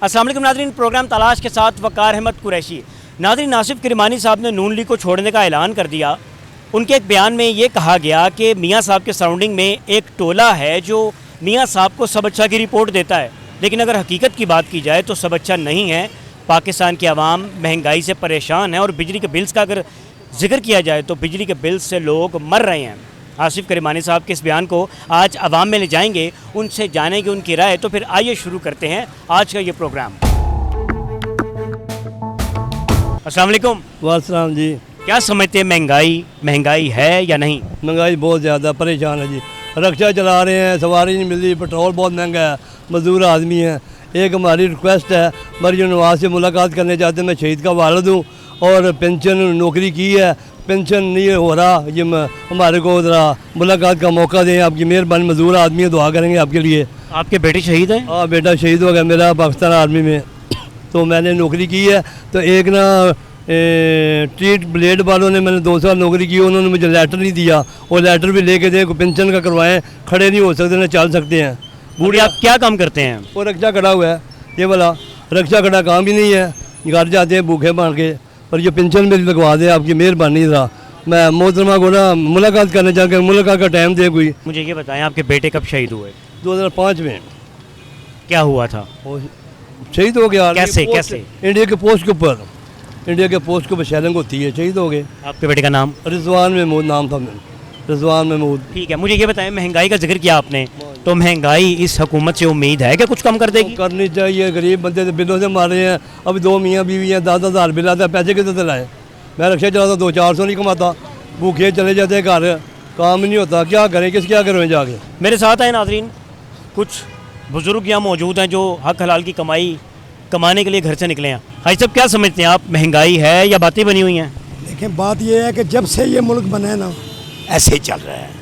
अस्सलाम वालेकुम नाज़रीन, प्रोग्राम तलाश के साथ वक़ार अहमद कुरैशी। नाज़रीन, नासिफ किरमानी साहब ने नून लीग को छोड़ने का ऐलान कर दिया। उनके एक बयान में ये कहा गया कि मियाँ साहब के सराउंडिंग में एक टोला है जो मियाँ साहब को सब अच्छा की रिपोर्ट देता है, लेकिन अगर हकीकत की बात की जाए तो सब अच्छा नहीं है। पाकिस्तान की आवाम महंगाई से परेशान है और बिजली के बिल्स का अगर जिक्र किया जाए तो बिजली के बिल से लोग मर रहे हैं। आसिफ किरमानी साहब के इस बयान को आज अवाम में ले जाएंगे, उनसे जानेंगे उनकी राय। तो फिर आइए शुरू करते हैं आज का ये प्रोग्राम। अस्सलाम वालेकुम। वालेकुम जी। क्या समझते हैं, महंगाई है या नहीं? महंगाई बहुत ज़्यादा, परेशान है जी। रक्षा चला रहे हैं, सवारी नहीं मिल रही, पेट्रोल बहुत महंगा है, मजदूर आदमी है। एक हमारी रिक्वेस्ट है, मरियम नवाज से मुलाकात करने चाहते हैं। मैं शहीद का वालिद हूँ और पेंशन नौकरी की है, पेंशन नहीं हो रहा। ये हमारे को ज़रा मुलाकात का मौका दें, आपकी मेहरबानी। मजदूर आदमी है, दुआ करेंगे आपके लिए। आपके बेटे शहीद हैं? हाँ, बेटा शहीद हो गया मेरा पाकिस्तान आर्मी में। तो मैंने नौकरी की है, तो एक ना ट्रीट ब्लेड वालों ने, मैंने 2 साल नौकरी की, उन्होंने मुझे लेटर नहीं दिया। वो लेटर भी लेके दे, पेंशन का करवाएं। खड़े नहीं हो सकते, ना चल सकते हैं। बूढ़े आप क्या काम करते हैं? वो रक्षा खड़ा हुआ है, ये वाला रक्षा खड़ा काम भी नहीं है। घर जाते हैं भूखे मार के, पर ये पेंशन भी लगवा दे, आपकी मेहरबानी था। मैं मोहतरमा को ना मुलाकात करने जाकर, मुलाकात का टाइम दे कोई। मुझे ये बताएं, आपके बेटे कब शहीद हुए? 2005 में। क्या हुआ था? वो शहीद हो गया। कैसे? इंडिया के पोस्ट के ऊपर, इंडिया के पोस्ट के ऊपर शेलिंग होती है, शहीद हो गए। आपके बेटे का नाम? रिजवान महमूद नाम था, रिजवान महमूद। ठीक है, मुझे ये बताएं, महंगाई का जिक्र किया आपने, तो महंगाई इस हुकूमत से उम्मीद है कि कुछ कम कर देगी? करनी चाहिए। गरीब बंदे तो बिलों से मार रहे हैं। अब 2 मियाँ बीवी हैं, 10-10 हज़ार बिल आता है, पैसे कितने से लाए? मैं रक्षा चलाता 200-400 नहीं कमाता, भूखे चले जाते हैं घर, काम नहीं होता। क्या करें, क्या करें जाके? मेरे साथ हैं नाज़रीन, कुछ बुजुर्ग यहाँ मौजूद हैं जो हक हलाल की कमाई कमाने के लिए घर से निकले हैं। भाई साहब, क्या समझते हैं आप, महंगाई है या बातें बनी हुई हैं? देखिए, बात यह है कि जब से ये मुल्क बना है ना, ऐसे ही चल रहा है।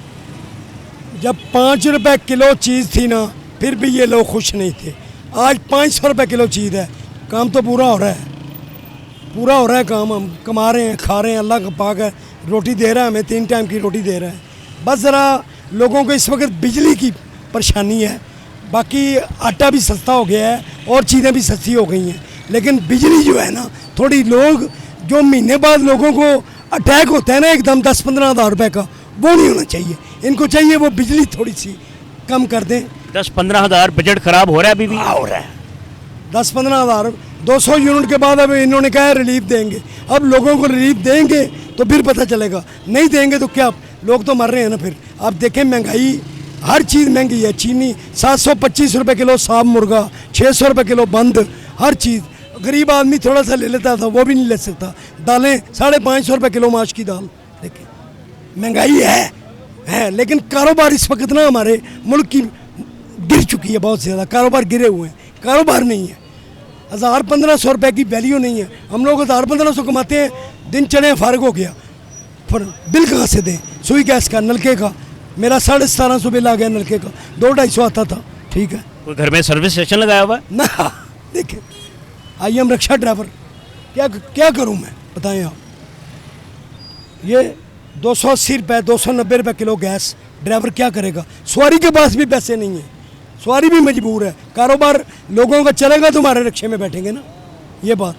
जब 5 रुपए किलो चीज़ थी ना, फिर भी ये लोग खुश नहीं थे। आज 500 रुपए किलो चीज़ है। काम तो पूरा हो रहा है, पूरा हो रहा है काम। हम कमा रहे हैं, खा रहे हैं, अल्लाह का पाक है, रोटी दे रहा है हमें, 3 टाइम की रोटी दे रहा है। बस ज़रा लोगों को इस वक्त बिजली की परेशानी है। बाकी आटा भी सस्ता हो गया है और चीज़ें भी सस्ती हो गई हैं, लेकिन बिजली जो है ना, थोड़ी लोग जो महीने बाद लोगों को अटैक होता है ना एकदम 10-15 हज़ार रुपये का, वो नहीं होना चाहिए। इनको चाहिए वो बिजली थोड़ी सी कम कर दें। 10-15 हज़ार बजट ख़राब हो रहा है अभी भी? हो रहा है 10-15 हज़ार। 200 यूनिट के बाद अब इन्होंने कहा है रिलीफ देंगे। अब लोगों को रिलीफ देंगे तो फिर पता चलेगा, नहीं देंगे तो क्या, लोग तो मर रहे हैं ना। फिर आप देखें, महंगाई हर चीज़ महंगी है। चीनी 725 रुपये किलो, साफ मुर्गा 600 रुपये किलो बंद, हर चीज़। गरीब आदमी थोड़ा सा ले लेता था, वो भी नहीं ले सकता। दालें 550 रुपये किलो माश की दाल। देखिए, महंगाई है, लेकिन कारोबार इस वक्त ना हमारे मुल्क की गिर चुकी है, बहुत ज़्यादा कारोबार गिरे हुए हैं। कारोबार नहीं है, 1000-1500 रुपये की वैल्यू नहीं है। हम लोग 1000-1500 कमाते हैं, दिन चढ़े फारग हो गया। फिर बिल कहाँ से दें? सुई गैस का, नलके का, मेरा 1750 बिल आ गया नलके का, 200-250 आता था। ठीक है, कोई घर में सर्विस स्टेशन लगाया हुआ है ना? देखिए, आई एम रिक्शा ड्राइवर, क्या करूं मैं, बताएं आप। ये 280 रुपये, 290 रुपये किलो गैस, ड्राइवर क्या करेगा? सवारी के पास भी पैसे नहीं है, सवारी भी मजबूर है। कारोबार लोगों का चलेगा तो हमारे रिक्शे में बैठेंगे ना। ये बात,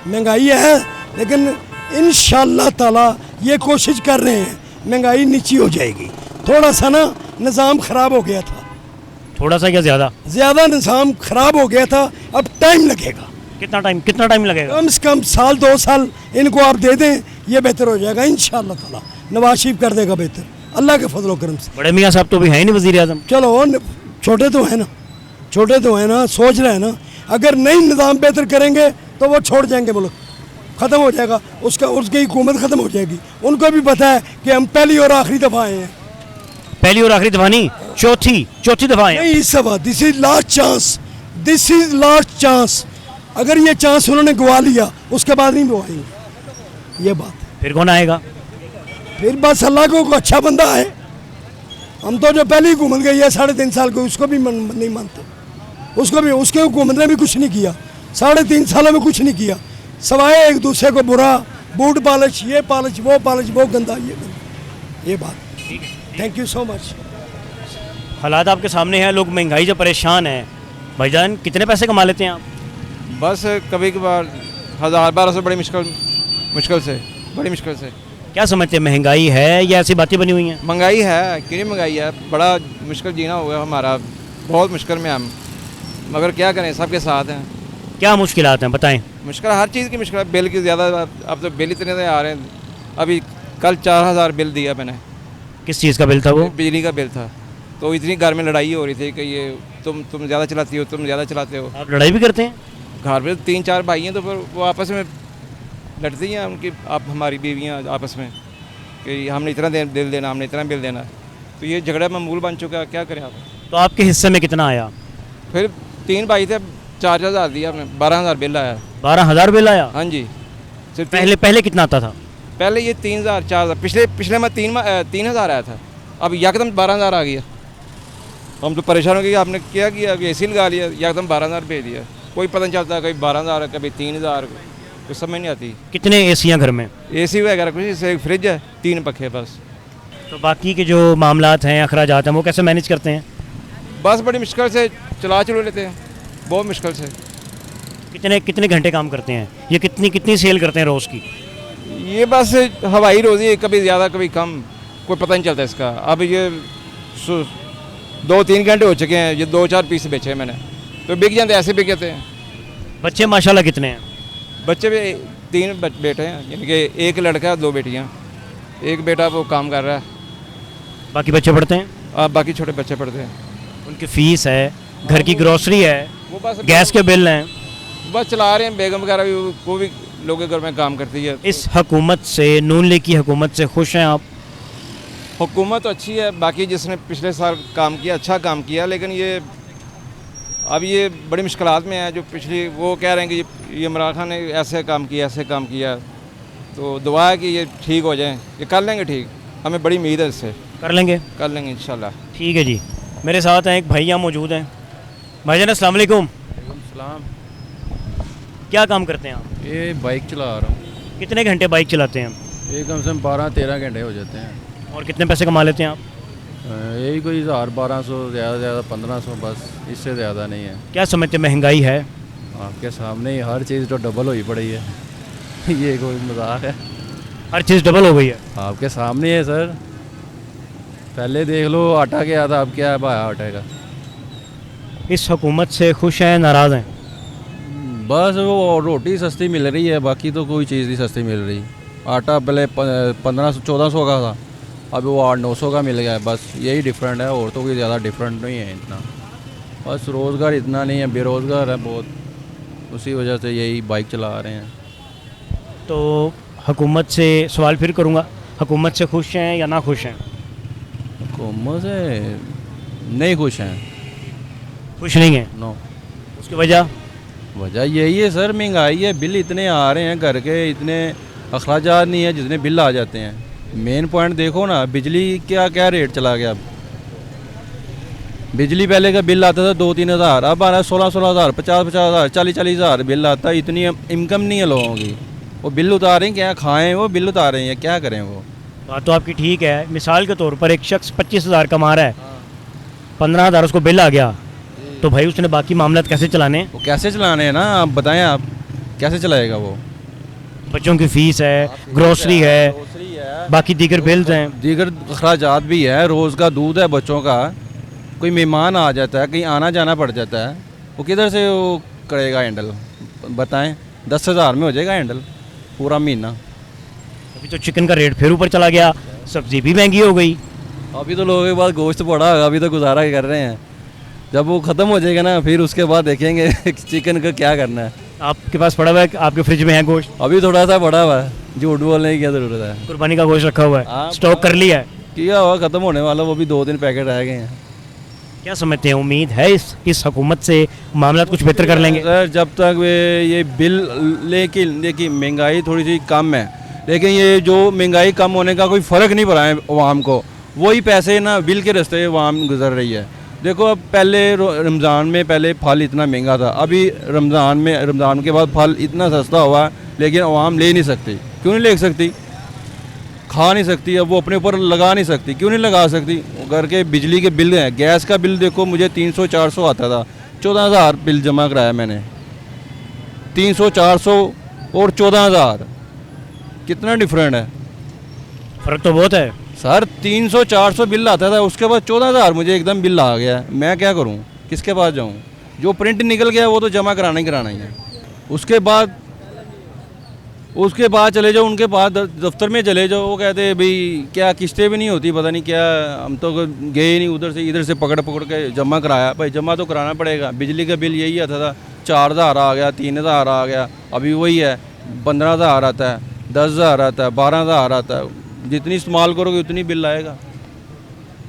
महंगाई है, लेकिन इंशाअल्लाह ताला ये कोशिश कर रहे हैं, महंगाई नीची हो जाएगी। थोड़ा सा ना निज़ाम ख़राब हो गया था, थोड़ा सा क्या ज़्यादा निज़ाम ख़राब हो गया था। अब टाइम लगेगा। कितना टाइम लगेगा? कम से कम 1-2 साल इनको आप दे दें, ये बेहतर हो जाएगा इंशाअल्लाह ताला। नवाज शरीफ कर देगा बेहतर, अल्लाह के फजल करम से। बड़े मियाँ साहब तो भी हैं ही नहीं वज़ीर आज़म। चलो, छोटे तो हैं ना, सोच रहे हैं ना। अगर नई निज़ाम बेहतर करेंगे तो वो छोड़ जाएंगे, मुल्क ख़त्म हो जाएगा, उसकी हुकूमत ख़त्म हो जाएगी। उनको भी पता है कि हम पहली और आखिरी दफ़ा आए हैं। पहली और आखिरी दफ़ा नहीं, चौथी दफ़ा आए हैं। नहीं, इस दफ़ा दिस इज़ लास्ट चांस। अगर ये चांस उन्होंने गवा लिया, उसके बाद नहीं वो आएंगे। ये बात। फिर कौन आएगा? फिर बस अल्लाह को अच्छा बंदा है। हम तो जो पहली हुकूमत गई है 3.5 साल को, उसको भी नहीं मानते। उसके हुकूमत ने भी कुछ नहीं किया, 3.5 सालों में कुछ नहीं किया, सवाए एक दूसरे को बुरा, बूट पॉलिश, ये पॉलिश, वो गंदा, ये बात। Thank you so much. हालात आपके सामने हैं, लोग महंगाई से परेशान हैं। भाईजान, कितने पैसे कमा लेते हैं आप? बस कभी कभार 1000-1200 बड़ी मुश्किल से, बड़ी मुश्किल से। क्या समझते हैं, महंगाई है या ऐसी बातें बनी हुई हैं? महंगाई है, क्यों नहीं महंगाई है, बड़ा मुश्किल जीना होगा हमारा, बहुत मुश्किल में हम, मगर क्या करें, सबके साथ हैं। क्या मुश्किलात हैं बताएं? मुश्किल हर चीज़ की मुश्किल है, बिल की ज़्यादा, अब तो बिल इतने आ रहे हैं। अभी कल 4000 बिल दिया मैंने, किस चीज़ का बिल था वो? बिजली का बिल था। तो इतनी घर में लड़ाई हो रही थी कि ये तुम ज़्यादा चलाती हो, तुम ज़्यादा चलाते हो। आप लड़ाई भी करते हैं? घर में 3-4 भाई हैं, तो फिर वो आपस में लड़ती हैं, उनकी आप हमारी बीवियाँ आपस में कि हमने इतना बिल देना, हमने इतना बिल देना। तो ये झगड़ा मामूल बन चुका है, क्या करें आप। तो आपके हिस्से में कितना आया? फिर 3 भाई थे, 4000 दिया हमने, 12000 बिल आया। 12,000 बिल आया? हाँ जी। सिर्फ पहले कितना आता था? पहले ये 3000 4000, पिछले में 3000 आया था, अब एकदम 12000 आ गया। हम तो परेशान हो गए, आपने क्या किया, AC लगा लिया, एकदम 12000 भेज दिया। कोई पता नहीं चलता, कभी 12000, कभी 3000, कुछ समझ नहीं आती। कितने एसियाँ घर में? AC वगैरह कुछ नहीं, एक फ्रिज है, 3 पंखे बस। तो बाकी के जो मामलात हैं, अखराजात हैं, वो कैसे मैनेज करते हैं? बस बड़ी मुश्किल से चला लेते हैं, बहुत मुश्किल से। कितने घंटे काम करते हैं? ये कितनी सेल करते हैं रोज़ की? ये बस हवाई रोज़ी है, कभी ज़्यादा कभी कम, कोई पता नहीं चलता इसका। अब ये 2-3 घंटे हो चुके हैं, ये 2-4 पीस बेचे हैं मैंने, तो बिक जाते, ऐसे बिक जाते हैं। बच्चे माशाल्लाह कितने हैं? बच्चे भी 3 बेटे हैं, यानी कि एक लड़का 2 बेटियाँ। एक बेटा वो काम कर रहा है, बाकी बच्चे पढ़ते हैं? अब बाकी छोटे बच्चे पढ़ते हैं। उनकी फ़ीस है, घर की ग्रॉसरी है, वो बस गैस के बिल हैं। बस चला रहे हैं। बेगम वगैरह भी, वो भी लोगों के घर में काम करती है। इस हुकूमत से, नून लीग की हुकूमत से खुश हैं आप? हुकूमत तो अच्छी है, बाकी जिसने पिछले साल काम किया, अच्छा काम किया, लेकिन ये अब ये बड़ी मुश्किलात में है। जो पिछली, वो कह रहे हैं कि ये इमरान खान ने ऐसे काम किया, तो दुआ है कि ये ठीक हो जाए, ये कर लेंगे ठीक, हमें बड़ी उम्मीद है इससे। कर लेंगे इंशाल्लाह। ठीक है जी। मेरे साथ हैं एक भैया मौजूद हैं। भाईजान अस्सलाम वालेकुम। सलाम। क्या काम करते हैं आप? ये बाइक चला रहा हूँ। कितने घंटे बाइक चलाते हैं? ये कम से कम 12-13 घंटे हो जाते हैं। और कितने पैसे कमा लेते हैं आप? यही कोई 1000-1200, ज़्यादा से ज़्यादा 1500, बस इससे ज़्यादा नहीं है। क्या समझते हैं, महंगाई है? आपके सामने ही हर चीज़ तो डबल हुई पड़ी है। ये कोई मजाक है? हर चीज़ डबल हो गई है। आपके सामने है सर, पहले देख लो आटा क्या था, अब क्या है भाया आटे का। इस हुकूमत से खुश हैं, नाराज़ हैं? बस वो रोटी सस्ती मिल रही है, बाकी तो कोई चीज़ नहीं सस्ती मिल रही। आटा पहले 1500-1400 का था, अभी वो 800-900 का मिल गया है, बस यही डिफरेंट है, और तो कोई ज़्यादा डिफरेंट नहीं है इतना। बस रोज़गार इतना नहीं है, बेरोज़गार है बहुत, उसी वजह से यही बाइक चला रहे हैं। तो हुकूमत से सवाल फिर करूँगा, हुकूमत से खुश हैं या ना खुश हैं? हुकूमत से नहीं खुश हैं। खुश नहीं हैं? नो। उसकी वजह? वजह यही है सर, महंगाई है, बिल इतने आ रहे हैं, घर के इतने अखराजात नहीं है जितने बिल आ जाते हैं। मेन पॉइंट देखो ना, बिजली क्या रेट चला गया। अब बिजली पहले का बिल आता था 2-3 हज़ार, अब आ रहा है 16-16 हज़ार, 50-50 हज़ार, 40-40 हज़ार बिल आता है। इतनी इनकम नहीं है लोगों की, वो बिल उतारें क्या, खाएं वो बिल उतारें या क्या करें वो। बात तो आपकी ठीक है। मिसाल के तौर पर एक शख्स 25,000 कमा रहा है, 15,000 उसको बिल आ गया, तो भाई उसने बाकी मामलात कैसे चलाने? वो कैसे चलाने हैं ना, आप बताएं, आप कैसे चलाएगा वो? बच्चों की फ़ीस है, ग्रोसरी है, बाकी दीगर बिल्स हैं, दीगर अखराजात भी है, रोज़ का दूध है बच्चों का, कोई मेहमान आ जाता है, कहीं आना जाना पड़ जाता है, वो किधर से वो करेगा हैंडल, बताएं। 10,000 में हो जाएगा हैंडल पूरा महीना। अभी तो चिकन का रेट फिर ऊपर चला गया, सब्ज़ी भी महंगी हो गई। अभी तो लोगों के पास गोश्त पड़ा होगा, अभी तो गुजारा कर रहे हैं, जब वो ख़त्म हो जाएगा ना फिर उसके बाद देखेंगे चिकन का क्या करना है। आपके पास पड़ा हुआ है, आपके फ्रिज में है गोश्त? अभी थोड़ा सा पड़ा हुआ है, झूठ बोलने की क्या ज़रूरत है। कुर्बानी का गोश्त रखा हुआ है, हाँ, स्टॉक कर लिया है? किया हुआ, ख़त्म होने वाला, वो भी 2-3 पैकेट रह गए हैं। क्या समझते हैं, उम्मीद है इस हुकूमत से मामला कुछ बेहतर कर लेंगे? सर जब तक वे ये बिल लेकिन देखिए महंगाई थोड़ी सी कम है, लेकिन ये जो महंगाई कम होने का कोई फ़र्क नहीं पड़ा है अवाम को, वही पैसे ना बिल के रास्ते अवाम गुजर रही है। देखो अब पहले रमज़ान में पहले फल इतना महंगा था, अभी रमज़ान के बाद फल इतना सस्ता हुआ, लेकिन अवाम ले नहीं सकती। क्यों नहीं ले सकती? खा नहीं सकती, अब वो अपने ऊपर लगा नहीं सकती। क्यों नहीं लगा सकती? घर के बिजली के बिल हैं, गैस का बिल देखो, मुझे 300-400 आता था, 14,000 बिल जमा कराया मैंने। 300-400 और 14,000, कितना डिफरेंट है फ़र्क तो बहुत है। सर। 300-400 बिल आता था, उसके बाद 14,000 मुझे एकदम बिल आ गया। मैं क्या करूं, किसके पास जाऊं? जो प्रिंट निकल गया वो तो जमा कराना ही है। उसके बाद चले जाओ उनके पास, दफ्तर में चले जाओ, वो कहते हैं भाई क्या किस्तें भी नहीं होती, पता नहीं क्या, हम तो गए ही नहीं उधर से इधर से पकड़ के जमा कराया। भाई जमा तो कराना पड़ेगा। बिजली का बिल यही आता था, 4,000 आ गया, 3,000 आ गया, अभी वही है, 15,000 आता है, 10,000 आता है, 12,000 आता है। जितनी इस्तेमाल करोगे उतनी बिल आएगा।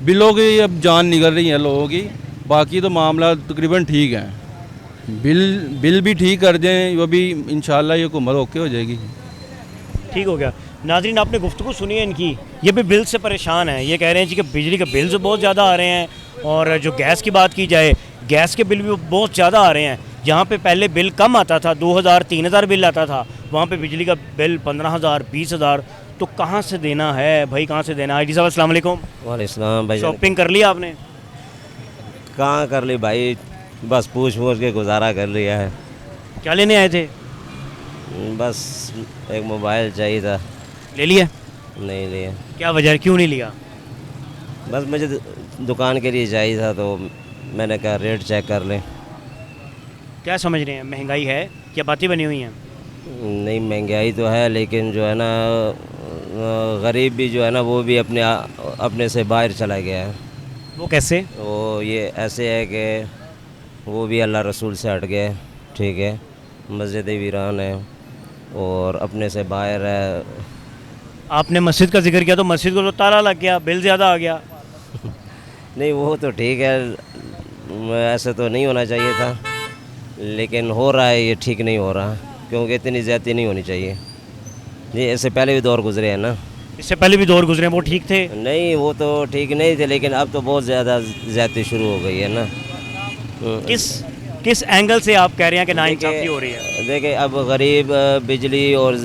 बिलों की अब जान निकल रही है लोगों की, बाकी तो मामला तकरीबन ठीक है। बिल भी ठीक कर दें, वो भी इंशाल्लाह ये हुकूमत ओके हो जाएगी। ठीक हो गया। नाज़रीन, आपने गुफ्तगू सुनी है इनकी, ये भी बिल से परेशान है। ये कह रहे हैं जी कि बिजली के बिल तो बहुत ज़्यादा आ रहे हैं, और जो गैस की बात की जाए, गैस के बिल भी बहुत ज़्यादा आ रहे हैं। जहाँ पे पहले बिल कम आता था, 2,000-3,000 बिल आता था, वहाँ पे बिजली का बिल 15,000 20,000। तो कहाँ से देना है भाई, कहाँ से देना है? जी साहब अस्सलाम वालेकुम। वालेकुम भाई। शॉपिंग कर लिया आपने? कहाँ कर ली भाई, बस पूछ के गुजारा कर लिया है। क्या लेने आए थे? बस एक मोबाइल चाहिए था। ले लिया? नहीं लिया। क्या वजह है, क्यों नहीं लिया? बस मुझे दुकान के लिए चाहिए था, तो मैंने कहा रेट चेक कर लें। क्या समझ रहे हैं, महंगाई है, क्या बातें बनी हुई हैं? नहीं, महंगाई तो है, लेकिन जो है ना गरीब भी जो है ना वो भी अपने से बाहर चला गया है। वो कैसे? वो ये ऐसे है कि वो भी अल्लाह रसूल से हट गए, ठीक है, मस्जिद वीरान है और अपने से बाहर है। आपने मस्जिद का जिक्र किया तो मस्जिद को तो ताला लग गया, बिल ज़्यादा आ गया। नहीं वो तो ठीक है, ऐसे तो नहीं होना चाहिए था, लेकिन हो रहा है, ये ठीक नहीं हो रहा, क्योंकि इतनी ज़्यादती नहीं होनी चाहिए। ये इससे पहले भी दौर गुजरे हैं ना। इससे पहले भी दौर गुजरे, वो ठीक थे? नहीं वो तो ठीक नहीं थे, लेकिन अब तो बहुत ज़्यादा ज़्यादती शुरू हो गई है ना। किस एंगल से आप कह रहे हैं कि नाइंसाफ़ी हो रही है? देखिए अब गरीब बिजली और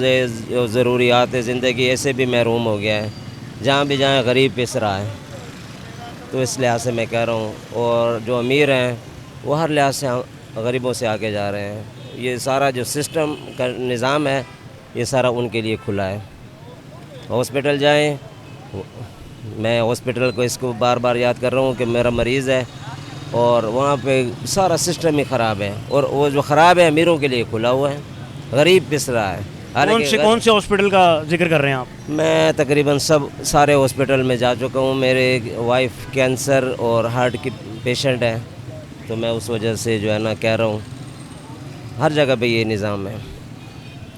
ज़रूरियात ज़िंदगी ऐसे भी महरूम हो गया है, जहाँ भी जहाँ गरीब पिस रहा है, तो इस लिहाज से मैं कह रहा हूँ। और जो अमीर हैं वो हर लिहाज से गरीबों से आगे जा रहे हैं। ये सारा जो सिस्टम का निज़ाम है, ये सारा उनके लिए खुला है। हॉस्पिटल जाएं, मैं हॉस्पिटल को इसको बार बार याद कर रहा हूँ कि मेरा मरीज़ है और वहाँ पे सारा सिस्टम ही ख़राब है, और वो जो ख़राब है अमीरों के लिए खुला हुआ है, गरीब पिस रहा है। कौन से हॉस्पिटल का जिक्र कर रहे हैं आप? मैं तकरीबन सारे हॉस्पिटल में जा चुका हूँ। मेरे वाइफ कैंसर और हार्ट की पेशेंट है, तो मैं उस वजह से जो है ना कह रहा हूँ, हर जगह पे ये निज़ाम है।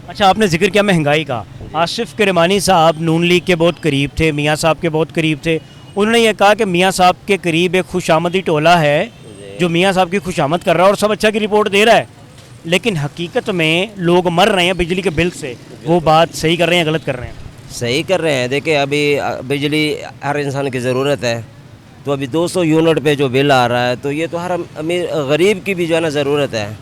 अच्छा, आपने जिक्र किया महंगाई का। आसिफ किरमानी साहब नून लीग के बहुत करीब थे, मियाँ साहब के बहुत करीब थे। उन्होंने ये कहा कि मियाँ साहब के करीब एक खुशामदी टोला है जो मियाँ साहब की खुशामद कर रहा है और सब अच्छा की रिपोर्ट दे रहा है, लेकिन हकीकत में लोग मर रहे हैं बिजली के बिल से। वो बात सही कर रहे हैं, गलत कर रहे हैं? सही कर रहे हैं। देखिए अभी बिजली हर इंसान की ज़रूरत है, तो अभी 200 यूनिट पे जो बिल आ रहा है, तो ये तो हर अमीर गरीब की भी जो है ना ज़रूरत है।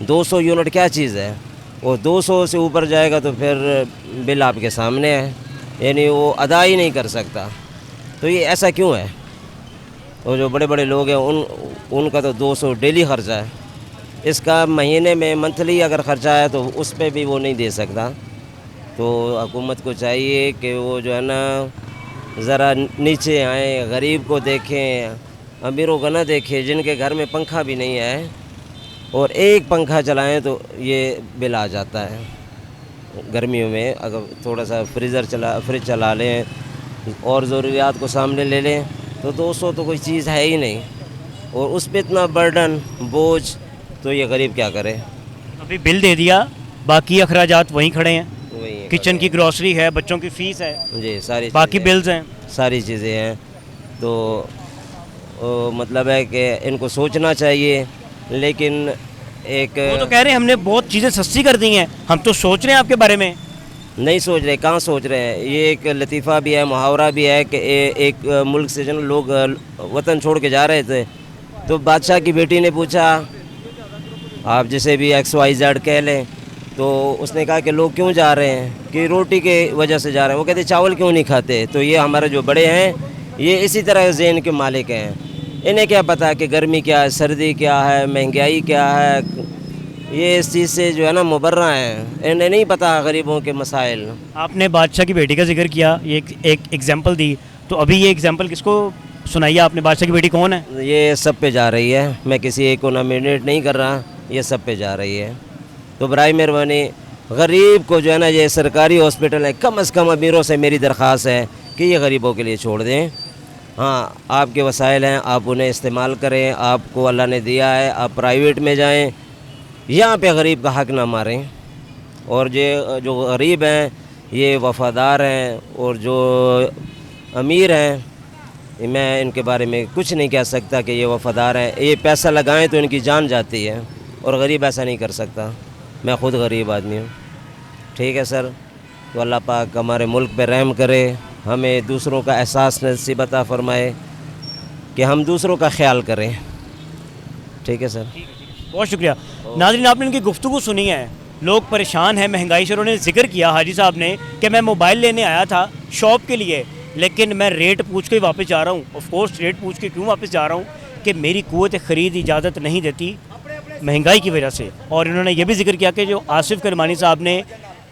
200 यूनिट क्या चीज़ है, वो 200 से ऊपर जाएगा तो फिर बिल आपके सामने है, यानी वो अदा ही नहीं कर सकता। तो ये ऐसा क्यों है? और जो बड़े बड़े लोग हैं उनका तो 200 डेली ख़र्चा है, इसका महीने में मंथली अगर ख़र्चा है तो उस पर भी वो नहीं दे सकता। तो हुकूमत को चाहिए कि वो जो है ना ज़रा नीचे आए, गरीब को देखें, अमीरों को ना देखें, जिनके घर में पंखा भी नहीं है और एक पंखा चलाएं तो ये बिल आ जाता है। गर्मियों में अगर थोड़ा सा फ्रिज चला लें और ज़रूरियात को सामने ले लें तो 200 तो कोई चीज़ है ही नहीं, और उस पर इतना बर्डन बोझ, तो ये गरीब क्या करे? अभी बिल दे दिया, बाकी अखराजात वहीं खड़े हैं। वही किचन की ग्रॉसरी है, बच्चों की फ़ीस है जी, सारी बाकी चीज़ें बिल्स हैं, सारी चीज़ें हैं। तो मतलब है कि इनको सोचना चाहिए, लेकिन वो तो कह रहे हैं हमने बहुत चीज़ें सस्ती कर दी हैं। हम तो सोच रहे हैं आपके बारे में। नहीं सोच रहे, कहाँ सोच रहे हैं? ये एक लतीफ़ा भी है, मुहावरा भी है कि एक मुल्क से जो लोग वतन छोड़ के जा रहे थे, तो बादशाह की बेटी ने पूछा, आप जिसे भी XYZ कह लें, तो उसने कहा कि लोग क्यों जा रहे हैं, कि रोटी के वजह से जा रहे हैं। वो कहते चावल क्यों नहीं खाते? तो ये हमारे जो बड़े हैं ये इसी तरह ज़हन के मालिक हैं। इन्हें क्या पता कि गर्मी क्या है, सर्दी क्या है, महंगाई क्या है, ये इस चीज़ से जो है ना मुबर्रा है, इन्हें नहीं पता गरीबों के मसाइल। आपने बादशाह की बेटी का जिक्र किया, ये एक एग्जाम्पल दी, तो अभी ये एग्जाम्पल किसको सुनाइए आपने? बादशाह की बेटी कौन है? ये सब पे जा रही है, मैं किसी एक को नॉमिनेट नहीं कर रहा, ये सब पे जा रही है। तो बराए मेहरबानी गरीब को जो है ना, ये सरकारी हॉस्पिटल है, कम से कम अमीरों से मेरी दरख्वास्त है कि ये गरीबों के लिए छोड़ दें। हाँ, आपके वसाइल हैं, आप उन्हें इस्तेमाल करें, आपको अल्लाह ने दिया है, आप प्राइवेट में जाएं, यहाँ पे गरीब का हक ना मारें। और ये जो गरीब हैं ये वफ़ादार हैं, और जो अमीर हैं मैं इनके बारे में कुछ नहीं कह सकता कि ये वफ़ादार हैं। ये पैसा लगाएं तो इनकी जान जाती है, और गरीब ऐसा नहीं कर सकता। मैं ख़ुद गरीब आदमी हूँ। ठीक है सर, तो अल्लाह पाक हमारे मुल्क पे रहम करे, हमें दूसरों का एहसास नसीब अता फरमाए कि हम दूसरों का ख्याल करें। ठीक है सर, बहुत शुक्रिया। नाज़रीन, आपने इनकी गुफ्तगू सुनी है, लोग परेशान हैं महंगाई से। उन्होंने जिक्र किया हाजी साहब ने कि मैं मोबाइल लेने आया था शॉप के लिए, लेकिन मैं रेट पूछ के वापस जा रहा हूँ। ऑफ कोर्स रेट पूछ के क्यों वापस जा रहा हूँ कि मेरी क़ुव्वत ख़रीद इजाज़त नहीं देती महंगाई की वजह से। और इन्होंने ये भी जिक्र किया कि जो आसिफ करमानी साहब ने